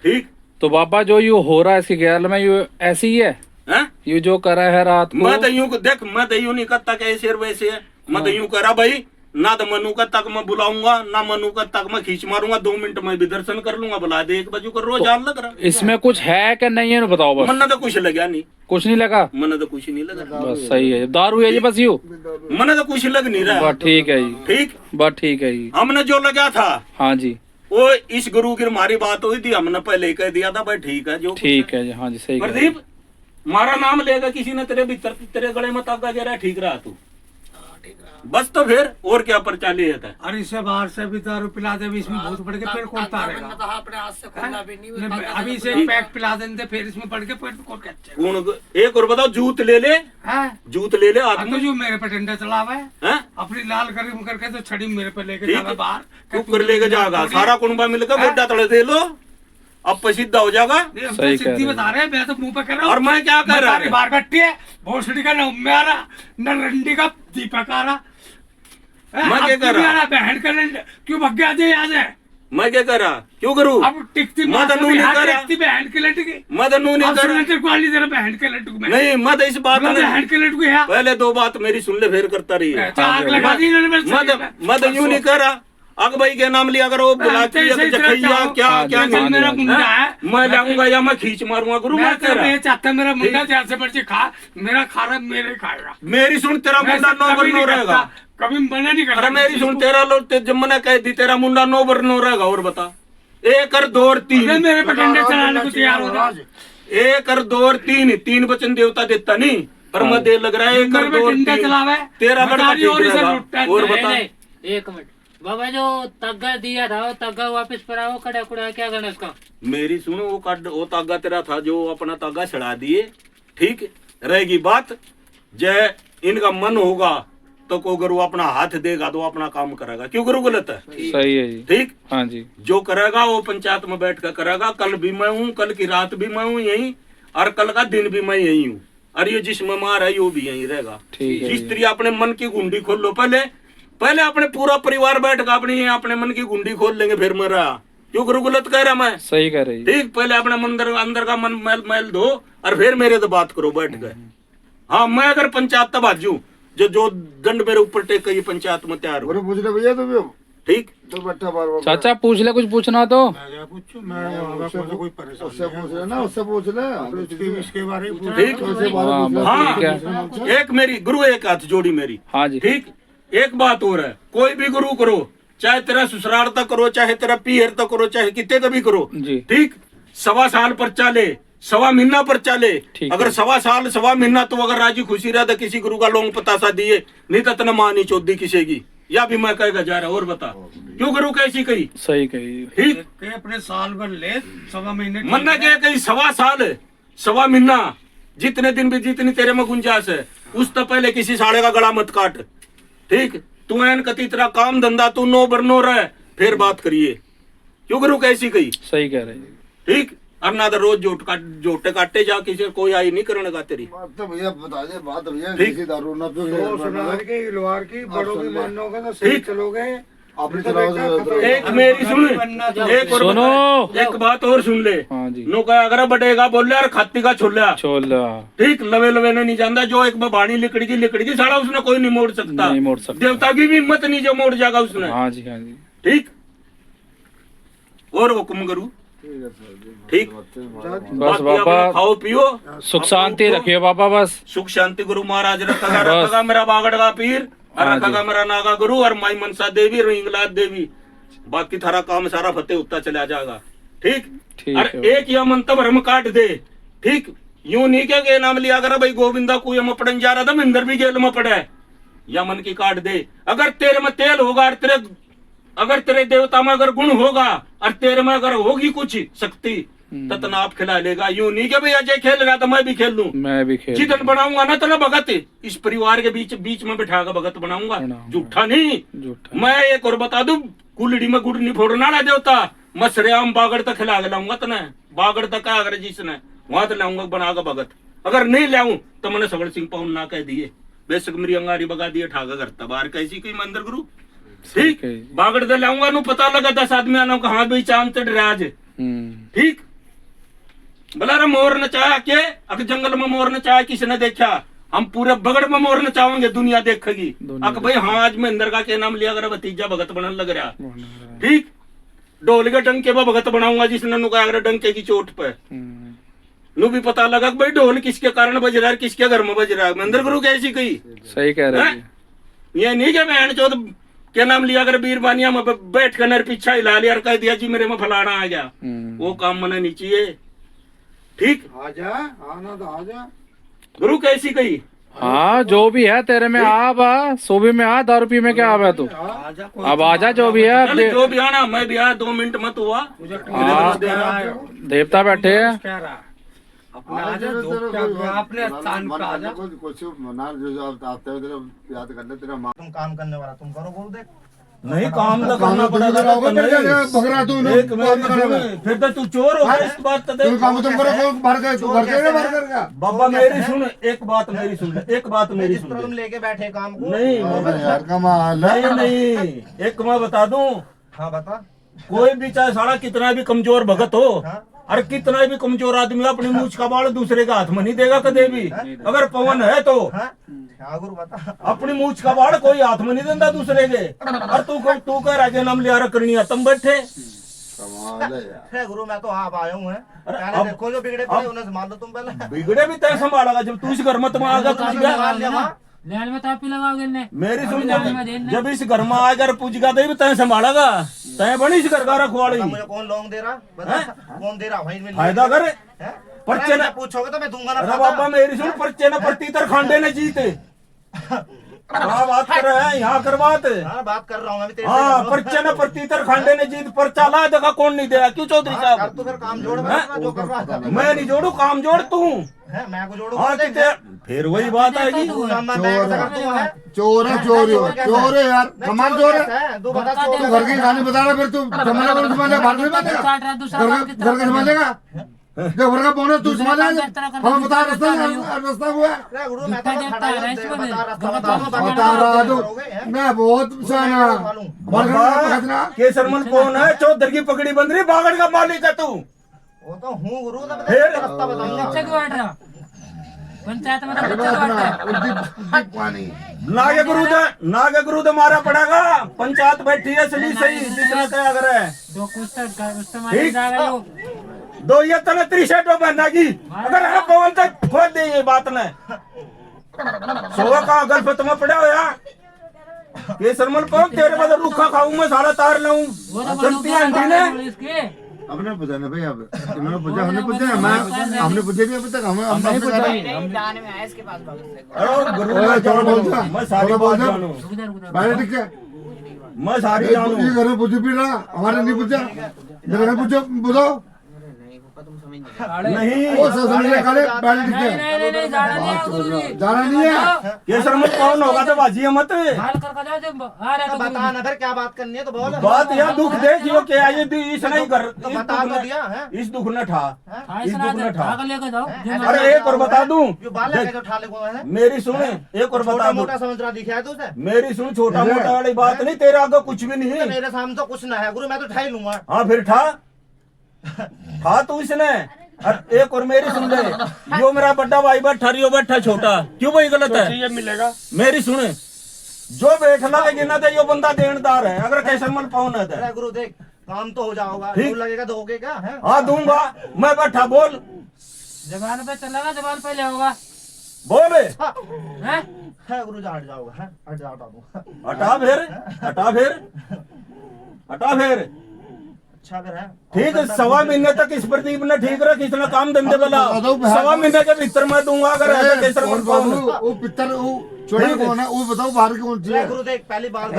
ठीक। तो बाबा जो ये हो रहा है इसके गैर में, ये ऐसी ही है? हैं? ये जो करा है रात को, मैं तो यूं देख, मैं तो यूं नहीं करता कि ऐसे और वैसे है। मैं तो यूं करा भाई, ना तो मनु का तक मैं बुलाऊंगा, ना मनु का तक मैं खींच मारूंगा, 2 मिनट में भी दर्शन कर लूंगा। बुला दे 1 बजे कर रोज जान लग रहा। इसमें कुछ है कि नहीं है बताओ बस। मन तो कुछ लगा नहीं, कुछ नहीं लगा, मन तो कुछ नहीं लगा, बस सही है। दारू है जी बस यू, मन तो कुछ लग नहीं रहा, बस ठीक है जी, ठीक। बस ठीक है जी। हमने जो लगा था हाँ जी, वो इस गुरु की हमारी बात हुई थी, हमने पहले ही कह दिया था भाई ठीक है जो ठीक है जी। हाँ जी सही कह रहे प्रदीप, मारा नाम लेगा किसी ने तेरे भीतर, तेरे गले में ताका जरा, ठीक रहा तू, बस। तो फिर और क्या पर्चा ले जाता है? और इससे बाहर से भी दारू पिला दे, भी इसमें भूत पड़ के फिर कौन तारेगा? अपने हाथ से खोलना भी नहीं। अभी से पैक पिला देंगे फिर इसमें पड़ के फिर कौन कच्चे? कौन? एक और बताओ, जूत ले ले, जूत ले ले तो आदमी, जो मेरे पे डंडा चलावा है, हैं? अपनी लाल करीम करके तो छड़ी मेरे पे लेके ठीक जावा है। बाहर, तू कर लेके जाएगा, सारा कुंबा मिलकर गोड्डा तले दे लो, अब सीधा हो जाएगा। ये हम सही तो कह सिद्धि रहे बता रहे हैं, मैं तो मुंह पे कर रहा हूँ। और मैं क्या कर रहा तारी बार कट्टी है, भोसड़ी का न में आ रहा, न रंडी का दीपक आ रहा। मैं क्या कर रहा? बहन का रंड क्यों भग गया थे यहाँ से? मैं क्या कर रहा? क्यों करूँ? अब टिकती मैं तो नू नहीं कर रहा, टिकती बहन के लटकी। मैं तो नू नहीं कर रहा, तेरे को आली तेरा बहन के लटकू में नहीं मैं तो इस बात में बहन के लटकू है। पहले 2 बात मेरी सुन ले, फिर करता रही है। तो आग लगा दी इन्होंने मेरे शरीर में। मैं तो यूं नहीं कर रहा, अग भाई के नाम लिया अगर वो बुलाती है तो जखैया क्या क्या चल मेरा मुंडा है, मैं लाऊंगा या मैं खींच मारूंगा गुरु मैं तेरा मैं चाहता मेरा मुंडा जैसे मर्जी खा, मेरा खाना मेरे खाएगा। मेरी सुन तेरा मुंडा नो बरनो रहेगा, कभी मना नहीं करता। अरे मेरी सुन तेरा लोग जब मैंने कह दी तेरा मुंडा नो बरनो रहेगा। और बता 1 और 2 और 3 मेरे पे डंडे चलाने को तैयार हो जा। 1 और 2 और 3 वचन देवता देता नहीं पर मैं दे लग रहा है 1 और 2 और 3 तेरा लड़का ठीक रहेगा। और बता एक मिनट बाबा, जो तग्गा दिया था वो तग्गा वापस पर आओ, कड़ा कुड़ा क्या करना इसका? मेरी सुनो वो तागा तेरा था जो अपना तागा चढ़ा दिए, ठीक रहेगी बात। जय इनका मन होगा तो को गुरु अपना हाथ देगा तो अपना काम करेगा, क्यों गुरु गलत है? सही है जी। ठीक, हाँ जी। जो करेगा वो पंचायत में बैठ कर करेगा। कल भी मैं हूँ, कल की रात भी मैं हूँ यही, और कल का दिन भी मैं यही हूँ, और ये जिसमें मार है वो भी यही रहेगा। ठीक है। जिस तरह अपने मन की गुंडी खोल लो, पहले अपने पूरा परिवार बैठ कर अपने मन की गुंडी खोल लेंगे, फिर मेरा क्यों गुरु गलत कह रहा मैं? सही कह रही। ठीक, पहले अपने अंदर का मन मैल धो और फिर मेरे तो बात करो बैठ गए। हाँ, मैं अगर पंचायत तब बाजू जो दंड मेरे ऊपर टेक ये पंचायत में तैयार हो। पूछ ले भैया तुम ठीक, तो बट्टा बार चाचा पूछ ले, कुछ पूछना तो कोई परेशान उससे पूछ ले ना, उससे पूछ ले इसके बारे में ठीक। हाँ, एक मेरी गुरु एक हाथ जोड़ी मेरी। हाँ जी। ठीक, एक बात और है, कोई भी गुरु करो, चाहे तेरा ससुराल तक करो, चाहे तेरा पीहर तक करो, चाहे कितने का भी करो जी। ठीक, 1.25 साल पर चाले, 1.25 महीना पर चाले। अगर 1.25 साल 1.25 महीना तो अगर राजी खुशी रहा तो किसी गुरु का लोंग पतासा दिए, नहीं तो तना मानी चौधी किसी की, या भी मैं कहेगा जा रहा। और बता क्यों गुरु कैसी कही? सही कही। ठीक, अपने साल भर ले 1.25 महीने मन्ना क्या कही 1.25 साल 1.25 महीना, जितने दिन भी जितनी तेरे में गुंजाइश है, उस तो पहले किसी साड़े का गला मत काट। ठीक, तू एन कती तेरा काम धंधा तू नो बरनो रहे, फिर बात करिए। क्यों गुरु कैसी कही? सही कह रही। ठीक, अब ना तो रोज जोटे काटे जा, किसी कोई आई नहीं करने का तेरी। तो भैया बता दे बात भैया, ठीक। किसी दारू ना पियो, लोहार की बड़ों की मानोगे तो ठीक। चलोगे। अपनी चलाओ। एक मेरी सुन, एक और सुनो, एक बात और सुन ले। हाँ जी। नो कहा अगर बढ़ेगा बोल और खाती का छोला छोला। ठीक, लवे लवे ने नहीं जानता, जो एक बाणी लिकड़ी साला उसने कोई नहीं मोड़ सकता, नहीं मोड़ सकता। देवता की भी हिम्मत नहीं जो मोड़ जाएगा उसने। हाँ जी, हाँ जी। ठीक, और हुक्म करूँ? ठीक, बस बाबा, खाओ पियो, सुख शांति रखियो बाबा, बस सुख शांति गुरु महाराज रखा मेरा बागड़ का पीर, और हाँ रखा मेरा नागा गुरु, और माई मनसा देवी और इंगलाद देवी। बाकी थारा काम सारा फतेह होता चला जाएगा। ठीक, ठीक और है। एक यह मंतव हम काट दे। ठीक, यूं नहीं क्या नाम लिया कर भाई गोविंदा कुएं में पड़न जा रहा था, मिंदर भी जेल में पड़ा है, या मन की काट दे। अगर तेरे में तेल होगा और अगर तेरे देवता में अगर गुण होगा और तेरे में अगर होगी कुछ शक्ति, ततना आप खिला लेगा। यूं नहीं कि भाई अजय खेल रहा था मैं भी खेल लूं, मैं भी खेल। जितन बनाऊंगा ना तना भगत इस परिवार के बीच में बैठा कर भगत बनाऊंगा, झूठा नहीं। झूठा। मैं एक और बता दूं, कुलड़ी में गुड़ नहीं फोड़ना ना देवता, मैं श्रेयाम बागड़ तक खिला के लाऊंगा तना, बागड़ तक अगर जिसने वहां तो लाऊंगा बना कर भगत। अगर नहीं लाऊं तो मैंने सगड़ सिंह पवन ना कह दिए, बेशक मेरी अंगारी बगा दिए ठाका करता बाहर कैसी कोई मंदिर गुरु। ठीक, बागड़ दे लाऊंगा नु पता लगा 10 आदमी आना कहा भाई चांद चढ़ राज। ठीक, भला रे मोर नचाया के अगर जंगल में मोर नचाया किसने देखा, हम पूरे बगड़ में मोर नचाओगे दुनिया देखेगी। अक भाई हाँ आज मैं इंदर का क्या नाम लिया अगर भतीजा भगत बनने लग रहा। ठीक, ढोल के डंके पर भगत बनाऊंगा जिसने नुका अगर डंके की चोट पे नु भी पता लगा भाई ढोल किसके कारण बज रहा है, किसके घर में बज रहा है। मंदिर गुरु कैसी कही? सही कह रहे हैं। ये नहीं क्या बहन चौथ क्या नाम लिया अगर बीरबानिया में बैठ कर नर पीछा हिला लिया और कह दिया जी मेरे में फलाना आ गया, वो काम मना नहीं चाहिए। ठीक, आजा आना तो आजा। गुरु कैसी कही? हाँ जो भी है तेरे में आ बा, सोबी में आ, दारू पी में क्या आवा तू? अब आजा जो भी है। चल जो भी आना, मैं भी आया 2 मिनट मत हुआ। देवता बैठे है। अपने स्थान पे आजा। कुछ मना जो आते हो तेरा याद कर ले, तेरा माँ तुम काम करने वाला तुम करो, बोल दे। नहीं काम तो करना पड़ेगा। बकरा तू एक मिनट, फिर तो तू चोर हो गया इस बात तो देख। काम तुम करो, भर के तू भर के भर कर। बाबा मेरी सुन, एक बात मेरी सुन ले, एक बात मेरी जिस तरह तुम सुन ले। लेके बैठे काम को। नहीं यार कमाल है। नहीं, एक मैं बता दूं, हाँ बता। कोई भी चाहे सारा कितना भी कमजोर भगत हो, अरे कितना भी कमजोर आदमी अपनी मूछ का बाल दूसरे के हाथ में नहीं देगा कदे भी। अगर पवन है तो हाँ गुरु बता। अपनी मूछ का बाल कोई हाथ में नहीं देता दूसरे के। और तू कह राजे नाम लिया करनी तुम बैठे। कमाल है यार। है गुरु मैं तो आप आया हूँ अब- देखो जो बिगड़े पड़े उन्हें संभाल दो तुम पहले। बिगड़े भी तय संभालेगा जब तू इस घर में तुम आएगा पूछ गया। संभाल लिया वहाँ। लैंड में तो आप ही लगाओगे ने। मेरी सुन जब इस घर में आएगा पूछ गया तो तय संभालेगा। तय बनी इस घर का रखवाड़ी। मुझे कौन लोन दे रहा बता। कौन दे रहा भाई फायदा कर पर्चे ना पूछोगे तो मैं दूंगा ना। अरे बाबा मेरी सुन पर्चे न पड़ती तर खांडे ने जीते। हाँ बात कर रहे हैं यहाँ कर बात। हाँ बात कर रहा हूँ मैं तेरे हाँ पर्चे न पड़ती तर खांडे ने जीत पर्चा ला देखा कौन नहीं देगा। क्यों चौधरी साहब तो फिर काम जोड़ जो कर रहा है। मैं नहीं जोड़ू काम जोड़ तू। मैं को जोड़ू हाँ फिर वही बात आएगी। चोर है चोर है यार। कमाल चोर है। तू बता तू घर की कहानी बता रहा फिर तू जमाना को समझेगा भाग नहीं पाएगा। घर का समझेगा जो घर का बोने तू समझ हम बता रास्ता हुआ बता रहा तू मैं बहुत सियाना। केसरमन कौन है चौधरी की पकड़ी बंद रही बागड़ का मालिक है तू। वो तो हूँ गुरु फिर रास्ता बताऊंगा। पंचायत में पानी नागे गुरु दे मारा पड़ेगा। पंचायत बैठी है सही सही जितना क्या करे दो कुछ तो मारे जाएगा यो। दो ये तने त्रिशेटो बहना की अगर है पवन तक खोद दे ये बात ने। सोवा का अगर पे तुम्हें पड़ा होया ये सरमल कौन तेरे बदल रूखा खाऊं मैं सारा तार लाऊं। चलती है अंडी ने अपने पूछा ना भाई अब इन्होंने पूछा हमने पूछा हमने पूछे भी अभी तक हमने पूछा जाने में आया इसके पास अरे गुरु मैं सारी बात जानू। बाहर ठीक है मैं सारी जानू। ये घर में पूछ भी रहा हमारे नहीं पूछा मेरे घर पूछो बताओ नहीं वो समझ खाले बाहर ठीक है नहीं जाना नहीं है। ये सरमल कौन होगा तो बाजी मत हाल कर जाओ जब आ रहा तो बता ना फिर क्या बात करनी है तो बोल। बात यार दुख देखियो क्या ये इस नहीं कर तो बता तो दिया है। इस दुख न ठा इस दुख न ठा। भाग लेकर जाओ अरे एक और बता दूं जो बाल लेके जो ठाले को है मेरी सुन एक और बता छोटा दूं मोटा समझ रहा दिखा है तुझे। मेरी सुन छोटा मोटा वाली बात नहीं तेरे आगे कुछ भी नहीं। मेरे सामने तो कुछ ना है गुरु मैं तो ठा ही लूंगा। हाँ फिर ठा तू इसने। और एक और मेरी सुन ले यो मेरा बड़ा भाई बैठा रियो बैठा छोटा क्यों भाई गलत है ये मिलेगा। मेरी सुन जो बैठना लेकिन ना यो बंदा देनदार है अगर कैसे मन पाऊं ना अरे गुरु देख काम तो हो जाओगा ठीक। लगेगा दोगे क्या है। हाँ दूंगा मैं बैठा बोल जबान पे चलेगा जबान पहले होगा बोल हैं है गुरु जा हट जाओगा है हट जाओ हटा हटा फिर हटा फिर हटा फिर अच्छा फिर है। ठीक है 1.25 महीने तक इस प्रदीप ने ठीक रख इसने काम धंधे वाला 1.25 महीने के भीतर मैं दूंगा अगर ऐसा कैसर मन पाऊं। वो पितर वो छोटे कौन है वो बताओ बाहर कौन सी है। गुरु देख पहली बात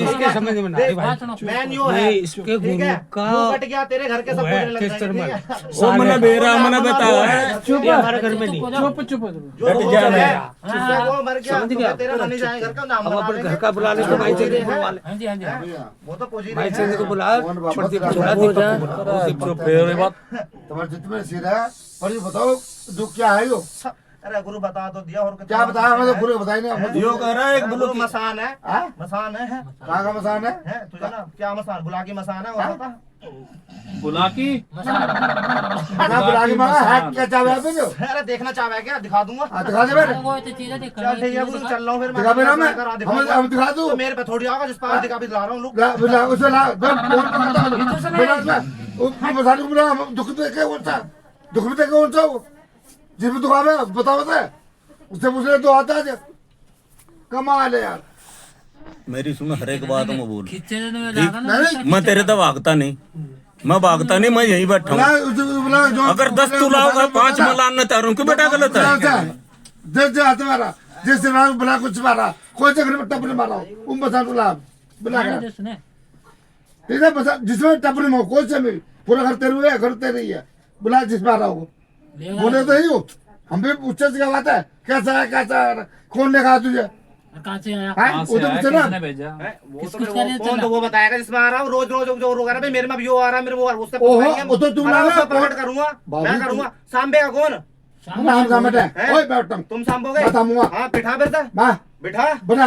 इसके समझ में नहीं भाई मैन यो है इसके ठीक है गुरु का मुंह कट गया तेरे घर के सब बोलने लग केसर जाएंगे, मल। ठीक है? वो मैंने बेरा मैंने बताया चुप हमारे घर में नहीं चुप चुप जो कट हो गया गया मैं। है, वो मर गया समझ तो गया। तेरा नहीं जाए घर का नाम अब बता अपन देंगे। घर का बुला ले तो भाई चंद को बुलवा ले हाँ जी हाँ जी वो तो पूछ ही भाई रहे चंद को हैं। बुला प्रदीप को बुला दीपक को बुला चुप है बात तुम्हारे जित में सिर है पर ये बताओ जो क्या है यो अरे गुरु बता तो दिया और क्या बताया हमें तो पूरे बताई नहीं। यो कह रहा है एक गुरु बुलू मसान है हाँ? मसान है कहाँ का मसान है तुझे ना क्या मसान बुला की मसान है वो बता। बुला की कहाँ बुला के मांगा है क्या चाहे आप जो अरे देखना चाह है क्या दिखा दूंगा। हाँ दिखा दे मेरे वो तो चीजें देख चल ठीक है गुरु चल रहा हूँ फिर दिखा मेरा मैं करा हम दिखा दूँ तो मेरे पे थोड़ी आगा जिस पर दिखा भी ला रहा हूँ लोग बुला उसे ला फोन बुला वो मसान को बुला दुख देख के कौन सा दुख भी देख के कौन सा वो जिसमें दुखा में बताओ बता उससे पूछ रहे तो आता है कमाल है यार। मेरी सुन हर एक बात में बोल खींचे में लगा ना नहीं मैं तेरे तो भागता नहीं मैं भागता नहीं मैं यहीं बैठा बुला हूँ। उसे बुला जो अगर 10 तू लाओगा 5 मैं लाना चाह रहा हूँ क्यों बेटा गलत है। जैसे हाथ मारा जैसे रात बुला कुछ मारा कोई जगह में टपने मारा उन बसा बुला बुला कर सुने ठीक है बसा जिसमें टपने में कोई से भी पूरा घर तेरे हुए घर तेरे ही है बुला जिस मारा हो बोले तो ही हो हम भी पूछे से क्या बात है कैसा है कौन ने कहा तुझे कहाँ से आया हैं वो तो पूछे ना भेजा किसको करे कौन तो वो बताएगा जिसमें आ रहा हूँ रोज रोज जो रोग आ रहा है मेरे में भी वो आ रहा है मेरे वो आ रहा है उससे ओहो, पूछेंगे। वो तो तुम हाँ, ना उससे कौन- प्रकट करूंगा बाबू मैं तुम- करूंगा सांबे का कौन नाम का मटे हैं? ओए बैठम तुम सांभोगे बताऊंगा। हाँ बिठा फिर से मां बिठा बना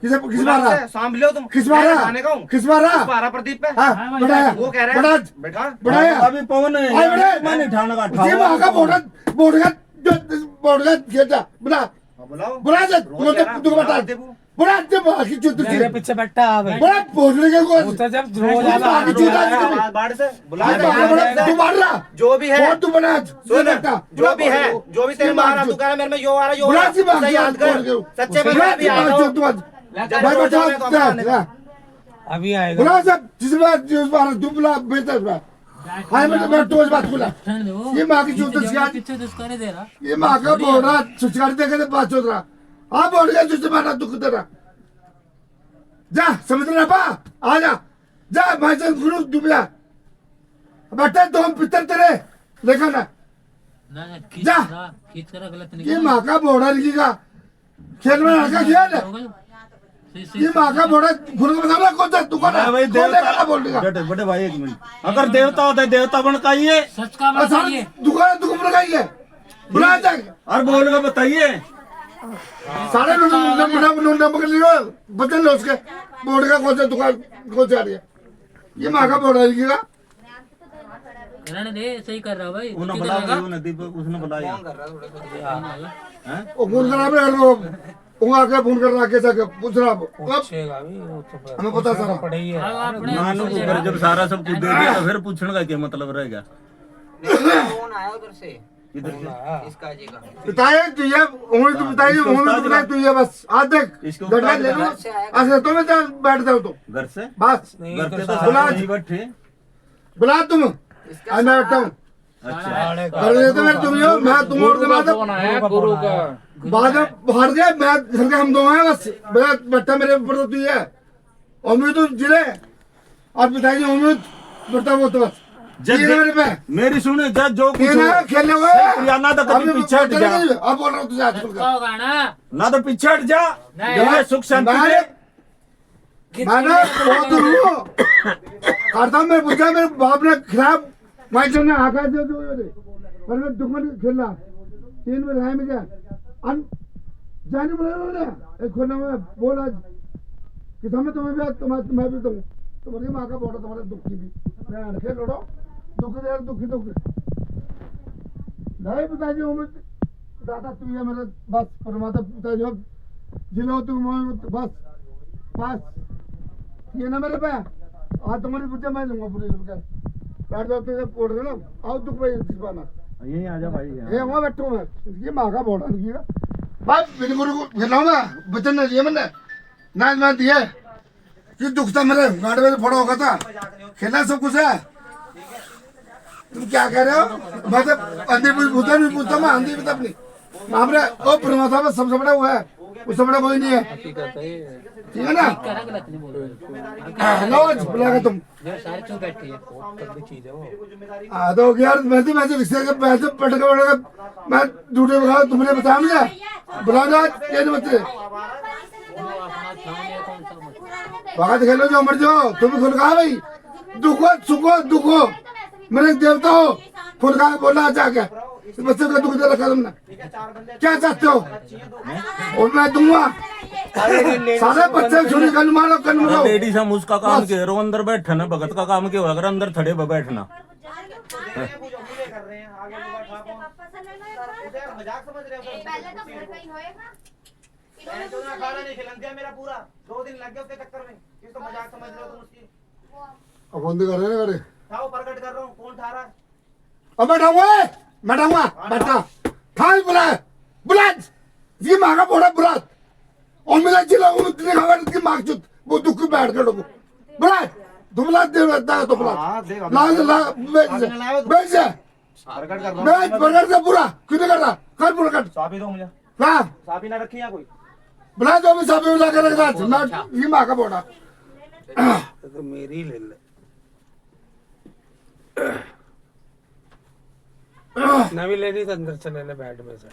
किस मारा सांभ लो तुम। किस मारा खाने का हूँ। किस मारा किस मारा प्रदीप पे? हाँ बढ़ाया वो कह रहा है बढ़ा बैठा। बढ़ाया अभी पवन है आए बड़े मैंने ठाना का ये माँ का बोर्ड का खेचा बुला बुलाओ। बुला जा तू बता बुला जब आखिर चुत मेरे पीछे बैठा है बड़ा बोलने के को तो जब रोज आगे चूता बाढ़ से बुला तू मार रहा जो भी है और तू बना सुन, जो भी है जो भी तेरे मारा तू कह रहा मेरे में यो आ रहा यो आ बुला रहा। सी बात सही याद कर सच्चे में मैं भी आया हूँ। भाई बता अभी आएगा बुला सब जिस बार तू बुला बेहतर बुला हाय मैं तो इस बात बुला ये माँ की चूत पीछे दुष्कर दे रहा ये माँ का बोल रहा सुचकार देखे तो बात चल रहा हाँ बोल गया तुझसे मारा दुख तेरा जा समझ रहा पा आ जा भाई चल गुरु डूबिया बेटा तो हम पितर तेरे देखा ना ना जा। खींच कर गलत नहीं ये माँ का बोड़ा लिखिएगा खेल में लड़का खेल है ये माँ का बोड़ा गुरु को बता कौन सा तू कौन है भाई कौन देगा बोल देगा बड़े भाई एक मिनट अगर देवता होता है देवता बन काइए सच का बात सारा ये दुकान दुकान लगाइए बुला जाएंगे और बोल के बताइए सारे नंबर लियो बदल लो उसके बोर्ड का कौन सा दुकान कौन सा आ रही है ये माँ का बोर्ड लिखिएगा रहने दे सही कर रहा भाई उन्होंने किधर बुलाया लगा? दीपक उसने बुलाया वो फोन करा मैं वो आके फोन कर रहा कैसा पूछ रहा अब पूछेगा भी वो तो हमें पता सारा पड़ेगी है हाँ, अपने नानू को फिर जब सारा सब कुछ दे दिया तो फिर पूछने का क्या मतलब रहेगा फोन आया उधर से किधर से? इसका जी का बताए तू ये उंगली तू बताइए उंगली तू बताए तू ये बस आज देख इसको गड्ढा ले लो अच्छा तो मैं बैठ जाओ तो घर से बस घर पे तो बुला नहीं बैठे बुला तुम आज मैं बैठता हूँ अच्छा कर देते मैं तुम हो मैं तुम और जमात गुरु का बाद में बाहर गए मैं घर के हम दो हैं बस मेरा बट्टा मेरे ऊपर तो तू है उम्मीद जिले और बताइए उम्मीद बढ़ता वो तो बस मेरे पे मेरी सुने जज जो कुछ खेलने हो, खेलने या ना तो कभी पीछे हट जा अब बोल रहा हूँ तुझे आज खुल का होगा ना ना तो पीछे हट जा नहीं। जहाँ सुख शांति दे मैंने बहुत दूर हूँ करता मैं पूछा मेरे बाप ने खिलाफ मैं जो आका जो पर मैं दुश्मन खेल रहा 3 में रहा में क्या जाने बोला एक खोलना में बोल आज कि तुम्हें भी तुम्हें भी तुम्हारी माँ का बोला तुम्हारे दुखी भी मैं अड़के लड़ो दुखी नहीं पिताजी उम्मीद दादा तू ये मेरे बस परमात्मा पिताजी जिलो तुम बस ये ना मेरे पे आज तुम्हारी पूछा मैं लूंगा पूरी बैठ जाओ तुझे पोड़ रहे ना आओ दुख भाई जिसपाना यही आ जा भाई ये वहाँ बैठू मैं ये माँ का बोड़ा लिखिएगा बस मेरे गुरु को खेला मैं बचन ने दिए मैंने ना मैं दिए कि दुख था मेरे गाड़ी में फोड़ा होगा था खेला सब कुछ है तुम क्या कह रहे हो मैं तो अंधी पूछता नहीं पूछता मैं अंधी बता अपनी आपने ओ परमात्मा में सबसे बड़ा वो है उससे बड़ा कोई नहीं है ठीक है ना करा गलत नहीं बोल लो बुलाएगा तुम रहे सारे क्यों बैठी है तो यार मैं तो रिक्शे के पैसे पटका मैं झूठे बता तुमने बताया मुझे बुलाना ये नहीं बच्चे वक्त खेलो जो मर जाओ तुम खुल कहा भाई दुखो सुखो दुखो मेरे देवता हो खुल कहा बोला जाके इस बच्चे का दुख दे रखा तुमने क्या चाहते हो और मैं दूंगा सारे बच्चे छुरी कल मारो कल मारो लेडी हम उसका काम के रो अंदर बैठना भगत का काम के अगर अंदर थड़े पे बैठना मेरा पूरा 2 दिन लग गया उसके चक्कर में इसको मजाक समझ रहे हो तुम उसकी अब बंद कर रहे हैं ठाओ प्रकट कर रहा हूँ कौन ठा रहा है अब बैठाऊंगा बैठा थाल बुला बुला ये मांगा बोड़ा बुला और मेरा जिला उतने खबर की मांग चुत वो दुख की बैठ कर बुला दुबला दे रहा तो बुला ला बैठ जा प्रकट कर बैठ प्रकट से पूरा क्यों नहीं कर रहा कर प्रकट साफी दो मुझे हाँ साफी ना रखी है कोई बुला दो मैं साफी बुला कर रख रहा मैं ये मांगा बोड़ा तो मेरी ले ले नवी लेनी तो अंदर चले ले बैठ में से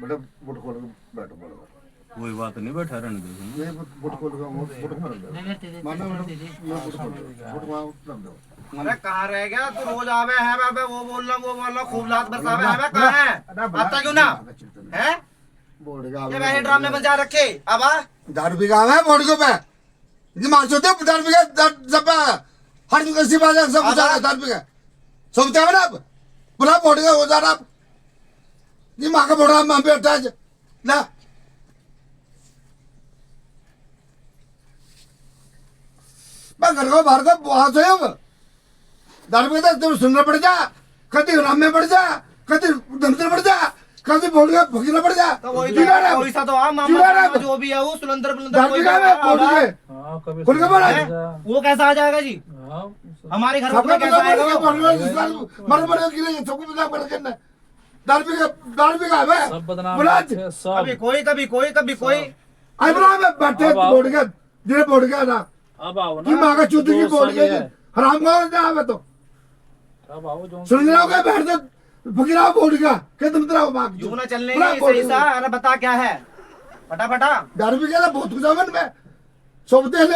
बेटा बुट खोल के बैठो बोलो कोई बात नहीं, बैठा रहने दो। ये बुट खोल के बुट खोल दो मानो मैं बुट खोल बुट वहां रख दो। अरे कहाँ रह गया तू? रोज आवे है बाबा, वो बोल रहा खूब लात बरसावे है। कहाँ है? आता क्यों ना है? बोर्ड ये वैसे ड्रामे बजा रखे। अब आ 10 रुपये का है बोर्ड के पे ये मार चोते 10 रुपये का सब हर किसी बात सब कुछ 10 रुपये का सब क्या बना बुला बोर्ड का हो जा रहा ये माँ का बोड़ा मैं भी अटैच ना मैं घर को बाहर का वहां से अब 10 रुपये का तुम सुनना पड़ जा, कभी राम में पड़ जा, कभी दमदर पड़ जा, कभी बोल के भगना पड़ जा। तो वही तो वही सा तो आ मामा जो भी है वो सुलंदर बुलंदर कोई खुल के बोला वो कैसा आ जाएगा जी? हमारे घर में कैसा आएगा वो? मर मर के लिए सबको बता पड़ के 10 रुपये का है बोला कभी कोई आई बोला मैं बैठे बोर्ड के जिले बोर्ड के ना अब आओ कि माँ का चूती की बोर्ड के हराम का ना आवे तो अब आओ जो सुन रहे हो क्या बैठ दो फकीरा बोर्ड का क्या तुम तरह माँ यूं ना चलने सही सा। अरे बता क्या है फटाफटा? 10 रुपये का बहुत कुछ मन में सोचते हैं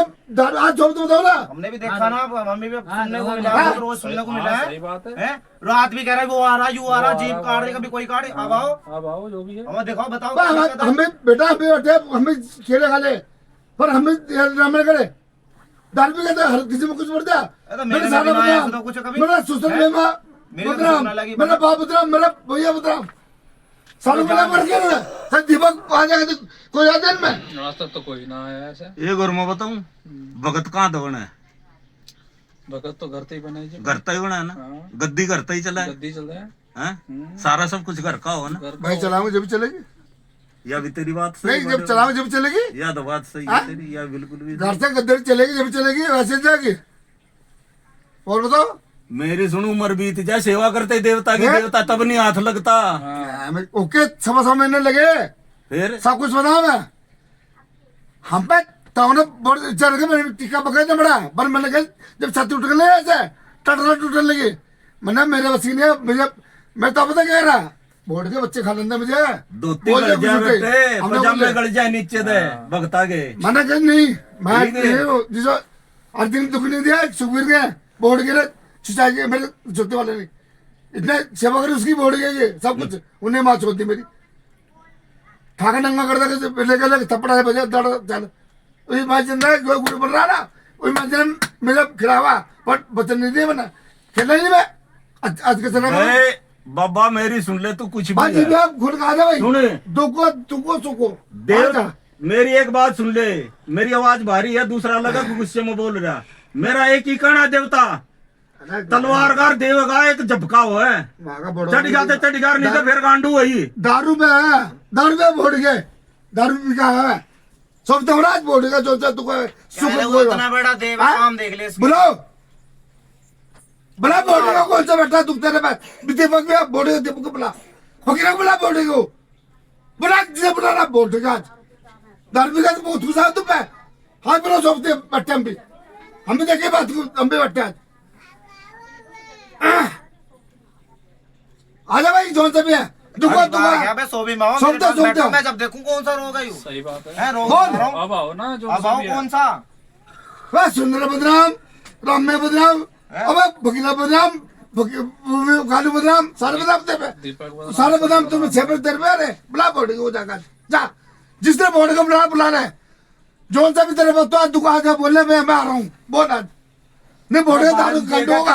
आज जॉब तो बताओ ना। हमने भी देखा ना, हमें भी सुनने को मिला है, रोज सुनने को मिला है। सही बात है। रात भी कह रहा है वो आ रहा यू आ रहा जीप काट रहे कभी कोई काटे। अब आओ जो भी है हमें दिखाओ बताओ। हमें बेटा हमें बैठे हमें खेले खाले पर हमें ड्रामे करे 10 रुपये का हर किसी में कुछ बढ़ जा। मेरा सुसर मेरा बाप बदराम मेरा भैया बदराम सालों में बढ़ गया दीपक आ जाएगा कोई आ जाए में आज तक तो कोई ना आया ऐसा। एक और मैं बताऊं भगत कहाँ दबना है? भगत तो घर ही बना है, घर ही बना है ना। गद्दी घर ही चला है, गद्दी चल रहा है हैं? सारा सब कुछ घर का हो ना। भाई चलाऊंगे जब चलेगी या भी तेरी बात सही नहीं जब चलाऊंगे जब चलेगी या तो बात सही है तेरी या बिल्कुल भी घर से गद्दर चलेगी जब चलेगी वैसे जाएगी। और बताओ मेरी सुन उम्र बीत जाए सेवा करते देवता की देवता तब नहीं हाथ लगता। ओके सवा महीने लगे फिर सब कुछ बताओ मैं हम पे ताने बड़े चढ़ के मैंने टीका पकड़ दे बड़ा पर मैंने कहा जब छत उठ गए ऐसे टटरा टूटने लगी मैंने मेरे वसीने मुझे मैं तो पता कह रहा बोर्ड के बच्चे खा लेंगे मुझे धोती गल जाए बेटे पजामे गल जाए नीचे दे भगता के मैंने कहा नहीं मैं जिसो अर्जुन दुख नहीं दिया सुखबीर के बोर्ड के सिंचाई के मेरे जोते वाले ने इतने सेवा करी उसकी बोर्ड के सब कुछ उन्हें माँ छोड़ दी मेरी ठाका नंगा करता लेके थप्पड़ा है बजा दौड़ चल वही मैं जिंदा गुरु बन रहा ना वही मैं जन्म मेरा खिलावा बट बचन नहीं दिया मैंने खेला नहीं मैं आज के समय बाबा मेरी सुन ले तू कुछ भी खुद कहा था भाई सुन तुको सुको देव मेरी एक बात सुन ले मेरी आवाज भारी है दूसरा लगा गुस्से में बोल रहा मेरा एक ही कहना देवता तलवारगार देवगा एक झपका हुआ है चढ़ नहीं तो फिर गांडू वही दारू में बोल गए दारू पी का है सब तो राज बोल गया जो तुको इतना बड़ा देव काम देख ले बुलाओ बुला बोल रहे कौन सा बैठा दुख तेरे पास दीपक में बोल रहे दीपक को बुला फकीर को बुला बोल रहे को बुला जिसे बुला रहा बोल रहे आज दारू पी का तो बहुत खुशा तुम पे हाथ बुला सोचते बैठे हम भी देखे बात को हम भी बैठे आज आजा भाई जोन से भी है मैं सोभी में मैं जब देखूं कौन सा रोग है यू? सही बात है। हैं रोग अब आओ ना जो अब आओ कौन सा? वह सुंदर बदनाम राम में बदनाम अब भगीना बदनाम कालू बदनाम सारे बदनाम सारे बदनाम तुम्हें छह तेरे पे अरे बुला बोर्ड को जाकर जा जिसने बोर्ड को बुला रहे जोन सा भी तेरे पे तो दुकान का बोलने में मैं आ रहा हूँ बोल आज नहीं बोल रहे दारू गंड होगा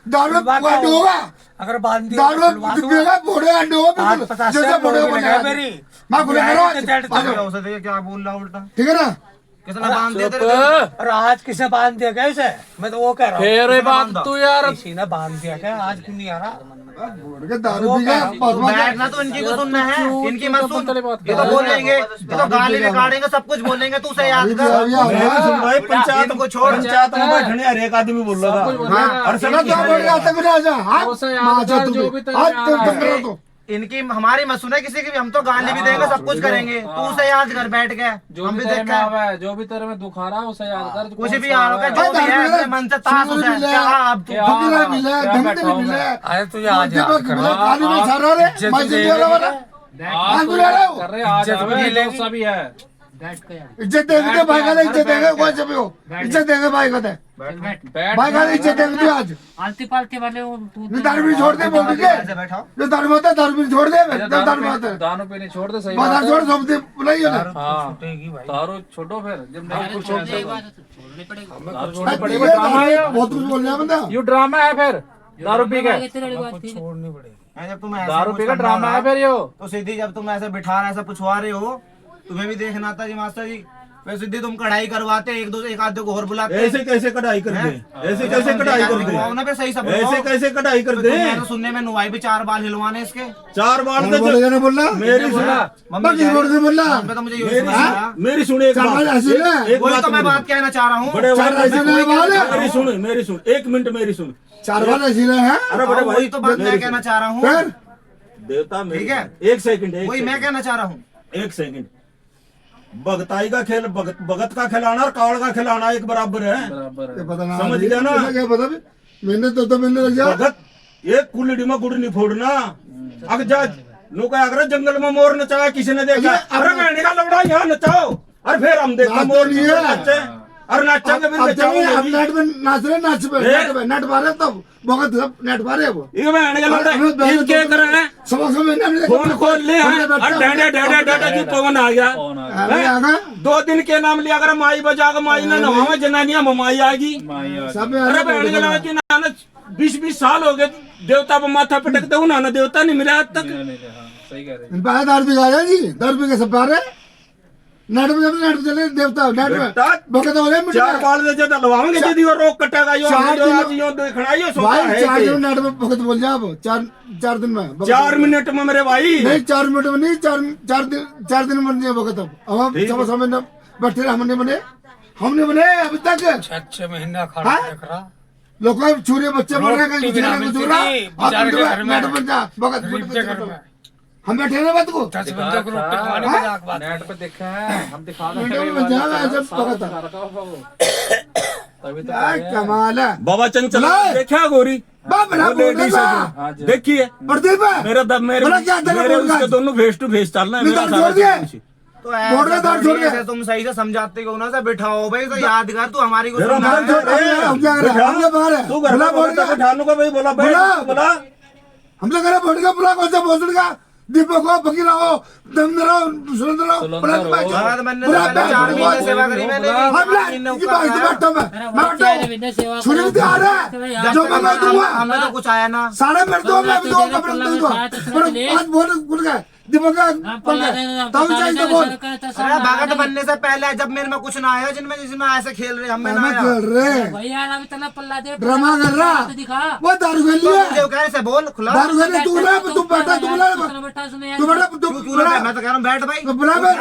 दारू गंड होगा अगर बांध दारू पिएगा बोले गंड होगा जैसे बोले बनेगा मेरी मैं बोले करो क्या बोल रहा उल्टा ठीक है ना किसने बांध दिया तेरे और आज किसने बांध दिया क्या इसे? मैं तो वो कह रहा हूँ फिर बात तू यार किसी ने बांध दिया क्या? आज क्यों नहीं आ रहा? बोल के दारू पीएगा बैठना तो इनकी को सुनना है इनकी मत सुन ये तो बोलेंगे ये तो गाली निकालेंगे सब कुछ बोलेंगे तू से याद कर भाई पंचायत को छोड़ पंचायत में बैठने हर एक आदमी बोल रहा और सब क्या बोल रहा था मेरा जा हां जो भी तो इनकी हमारी मत सुने किसी की भी हम तो गाली भी देंगे सब कुछ करेंगे तू उसे याद कर बैठ के हम भी देखा है जो भी तेरे में दुख आ रहा है उसे याद कर कुछ भी आ रहा है जो भी है अपने मन से ताश उसे क्या अब तू फकीरा मिला धमकी मिला अरे तुझे आज याद कर काली में सारा रे मैं जिंदा वाला आज बुला रहे हो कर रहे आज दोस्त भी है। बैठ के यार इज्जत देंगे भाई का इज्जत देंगे कौन से भी हो इज्जत देंगे भाई का बैठ भाई का इज्जत देंगे आज आलती पालती वाले ये दारू भी छोड़ दे बोल के जो दारू होता है दारू भी छोड़ दे दारू होता है दारू पीने छोड़ दे। सही बाजार छोड़ सब दे बुलाइए ना हाँ दारू छोड़ो फिर जब नहीं कुछ छोड़ दो छोड़नी पड़ेगी। दारू छोड़नी पड़ेगी। ड्रामा है बहुत कुछ बोल रहा है बंदा ये ड्रामा है फिर दारू पी के छोड़नी पड़ेगी। जब तुम ऐसे दारू कुछ पी का करना ड्रामा है होगा, फिर यो। तो सीधी जब तुम ऐसे बिठा रहे ऐसा पुछवा रहे हो तुम्हें भी देखना आता जी मास्टर जी। फिर सीधी तुम कढ़ाई करवाते एक आधे को और बुलाते ऐसे कैसे कढ़ाई कर दे ऐसे कैसे कढ़ाई कर दे ना फिर सही सब ऐसे कैसे कढ़ाई कर दे मैं तो सुनने में नुआई भी 4 बाल हिलवाने इसके 4 बार कौन बोलेगा ना बोलना मेरी सुना बाकी बोल के बोलना पे तो मुझे ये सुना मेरी सुन एक चार बात ऐसे ना एक वही बात तो मैं बात कहना चाह रहा हूँ। बड़े चार ऐसे ना बाल मेरी सुन 1 मिनट मेरी सुन 4 बार ऐसे ना है अरे बड़े भाई वही तो बात मैं कहना चाह रहा हूँ। फिर देवता ठीक है। 1 सेकंड वही मैं कहना चाह रहा हूँ। 1 सेकंड भगताई का खेल भगत का खिलाना और कावड़ का खिलाना एक बराबर है। बराबर ये पता ना समझ गया ना? क्या पता भी मैंने तो मैंने लग गया भगत एक कुल्लड़ी में गुड़ नहीं फोड़ना। अगर जा नो क्या अगर जंगल में मोर नचाया किसी ने देखा अरे मैंने का लौड़ा यहाँ नचाओ और फिर हम देखा बात मोर तो नहीं है। नचे और नचेंगे भी अब जब नचाओगे हम भी। नेट में नाच रहे नेट पे नेट मारे तब बहुत सब नेट मारे वो ये मैंने का लौड़ा इनके कर रहे हैं सबक मैंने फोन खोल ले हैं और डाडा डाडा डाडा जी पवन आ गया। अरे आगा 2 दिन के नाम लिया अगर माई बजाकर माई ना नहावा जनानियां ममाई आएगी। सब अरे बहन के लगा कि नाना 20-20 साल हो गए देवता पर माथा पटकते हूँ नाना देवता नहीं मिला आज तक। सही कह रहे इन पे 10 रुपये आया जी 10 रुपये के सब पारे नेट में चले देवता नेट में बकत हो गए 4 बाल दे जब लवाएंगे यदि वो रोक कटेगा यो चार दिन- आज यो देखना यो सोता भाई है 4 कि। दिन नेट में बकत बोल जा अब 4 दिन में बकत 4 मिनट में मेरे भाई नहीं 4 मिनट में नहीं 4 दिन में नहीं बकत अब हम ठीक है। सब समय बैठे रहे हमने बने अभी तक 6 महीना खड़ा हाँ? देख रहा लोग छुरे बच्चे मर रहे रोटी बिना मिलती नहीं, बेचारे के घर में। नेट में जा बकत गरीब के घर में हम बैठे रहे बात को 10 बंदों को रोटी खवाने हाँ? मजाक बात नेट पे देखा है हम दिखा रहे वीडियो में जा रहा है जब पकड़ता। तभी तो क्या कमाल है बाबा चंचल बुलाए। देखा गोरी बाप रे वो बोल लेडीज रहा है देखिए प्रदीप मेरा दब मेरे बोला क्या तेरा मेरे बोल रहा उसके है? दोनों फेस टू फेस चलना है नहीं, मेरा दर्द सारा छोड़ दिया? कुछ। तो बोल रहे दार छोड़ ऐसे के तुम सही से समझाते क्यों ना बिठाओ भाई तो याद कर तू हमारी को मेरा सुनना मन है। छोड़ रहे हैं। हम क्या कर रहे हैं? हम क्या पकड़ रहे हैं? तू घर बोला में बोल बोलता रहा है। ठानू का भाई बोला भाई बोला। बोला हम लोग कह बोल का पूरा कौन सा बोल का दीपक हो फकीर हो दमदर हो सुरेंद्र हो सुरेंद्र बुला हो। के बैठ जाओ। हाँ, तो मैंने बुला तो पहले बैठ 4 जाओ। महीने सेवा करी मैंने हाँ, बुला। ये बात तो बैठा मैं बैठा हूँ। छुरी भी आ रहा है जो मैं दूंगा हमें तो कुछ आया ना साढ़े मिनट दो मैं भी दो कपड़े दे दो पर आज बोल बोल गए दीपक का बोल गए तब चाहिए तो बोल अरे भगत बनने से पहले जब मेरे में कुछ ना आया जिसमें ऐसे खेल रहे हम में ना मैं आया खेल रहे भैया अभी तला पल्ला दे ड्रामा कर रहा तो दिखा वो दारू खेल तो लिया मुझे कैसे बोल खुला दारू खेल तू ना तू बैठा तू बुला बेटा सुने तू बैठा तू तू क्यों रहा है? मैं तो कह रहा हूँ बैठ भाई तो बुला मैं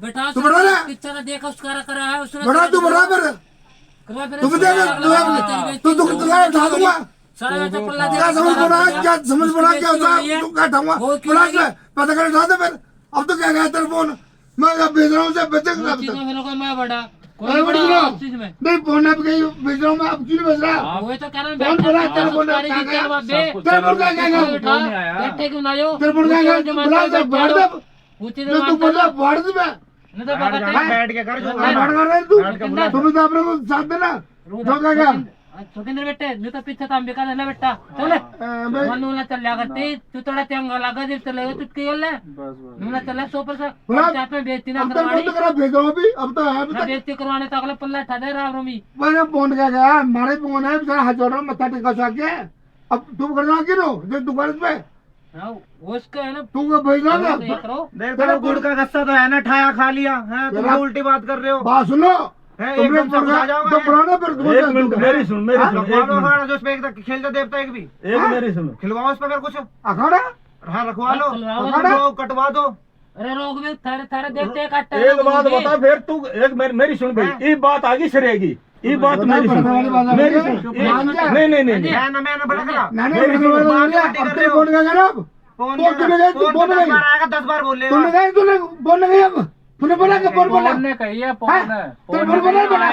बेटा तू बड़ा ना? पिक्चर देखा उसका करा है उसने बड़ा तू बराबर तू भी देगा तू तू तुला उठा दूंगा सारा बेटा पल्ला दे क्या समझ पड़ा क्या समझ पड़ा क्या होता तू क्या ठाऊंगा बुला के पता कर उठा दे फिर अब तो क्या गया तेरे फोन मैं अब भेज रहा हूँ से बचेगा चीज में लोग मैं बड़ा अरे कोई बड़ी बड़ा सुनो चीज में नहीं फोन अब कहीं भेज रहा हूँ मैं अब क्यों भेज रहा वो तो कह रहा कौन बोला तेरे फोन बैठे तेरे फोन क्या गया बैठे क्यों ना जो तेरे फोन क्या गया बुला दे बाढ़ दे पूछी जो तू बोला बाढ़ दे मैं नहीं तो बगत बैठ के कर जो बाढ़ कर रहा है तू तुम तो अपने को साथ देना जो क्या गया सुखिंद्र बेटे नहीं तो पीछे तो अंबिका देना बेटा चले नूला चल जा करते तू थोड़ा त्यांगा लगा दे चले चुटकी बोल नूला चले 100% पंचायत में बेइज्जती ना अब तो करवानी बंद करा भेज रहा हूँ अभी अब तो है अभी ना तक बेइज्जती करवाने तो अगले पल्ला ठा दे राम रमी मैंने फोन क्या गया हमारे फोन है बेचारा हाथ जोड़ रहा मत्था टेका सा के अब तुम करना क्यों जो दुकान पे वो उसका है ना तू को भेजना ना देख रो देख तेरा गुड़ का गस्सा तो है ना ठाया खा लिया है तुम तेरा- उल्टी बात कर रहे हो बात सुनो है, तुमने एकदम से घुसा जाओगा तो है। पुराना फिर तुम 1 मिनट मेरी सुन मेरी सुन 1 रखवा मिनट अखाड़ा जो उस पे एक खेल दे देवता एक भी एक मेरी सुन खिलवाओ उस पे अगर कुछ अखाड़ा हाँ रखवा लो खिलवाओ, रखवाओ, कटवा दो अरे रोग में थारे थारे देखते काटते एक बात बता फिर तू एक मेरी सुन भाई ये बात आगे सरेगी ये बात मेरी सुन वाली बात है। मेरी सुन मान जा। नहीं नहीं नहीं मैं ना बड़ा करा नाने मेरी मेरे सुनो, को बोल दिया बात अब कर तेरे रहे हो। फोन क्या करा अब फोन फोन तूने गया तू फोन फोन 10 गई बार आएगा 10 बार बोल तूने लेगा गया तूने फोन गई अब तूने बोला कि फोन बोला फोन ने कही है, फोन ने तूने फोन बोला बोला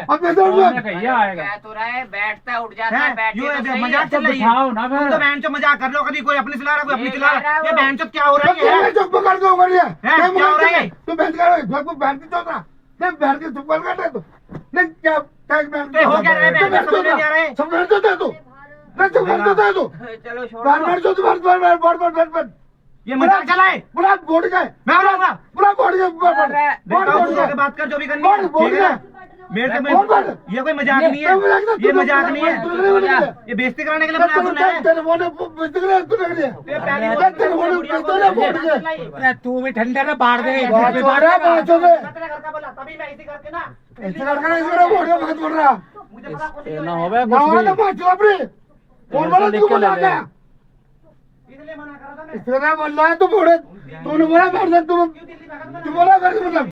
अब मैं तो फोन ने कही है आएगा। कह तो रहा है बैठता उठ जाता है, बैठे यो तो सही मजाक है। चल रही है। बिठाओ ना तुम फिर। तो बहन चो मजाक कर रहे हो, कभी कोई अपनी चला रहा है, कोई अपनी ये चला कह रहा रहा है। है ये वो। बहन चो क्या हो रहा है मैं चुप कर दो बढ़िया क्या हो रहा है? तू बहन का बहन की चौथा नहीं बहन की चुप कर काटे तू नहीं क्या तो हो क्या रहा है? बहन समझ नहीं आ रहा है। समझ तो दे तू नहीं चुप कर तो दे तू चलो छोड़ बार बार जो बार ये मजाक चला है। पूरा बोर्ड गए मैं बोलूंगा पूरा बोर्ड गए देखता हूँ, बात कर जो भी करनी है। बोल ठीक है ना? मेरे से ये कोई मजाक नहीं है, ये मजाक नहीं है। ये बेइज्जती कराने के लिए बुलाया तूने। तेरे फोन बेच रहे तू देख लिया तेरे फोन बेच रहे बोर्ड गए तू भी ठंडे में बाढ़ दे बात हो रहा है बात हो रहा है तेरे घर का बोला, तभी मैं ऐसे करके ना ऐसे करके इसको बोर्ड में भगत बोल रहा मुझे पता कुछ नहीं ना हो हो बे ना कुछ हो तो भी। बात चुप रे फोन वाला तू बता दे इसलिए मना कर रहा था मैं। इसने बोल रहा है तू बोले तूने बोला बैठ जा तू बोला बैठ मतलब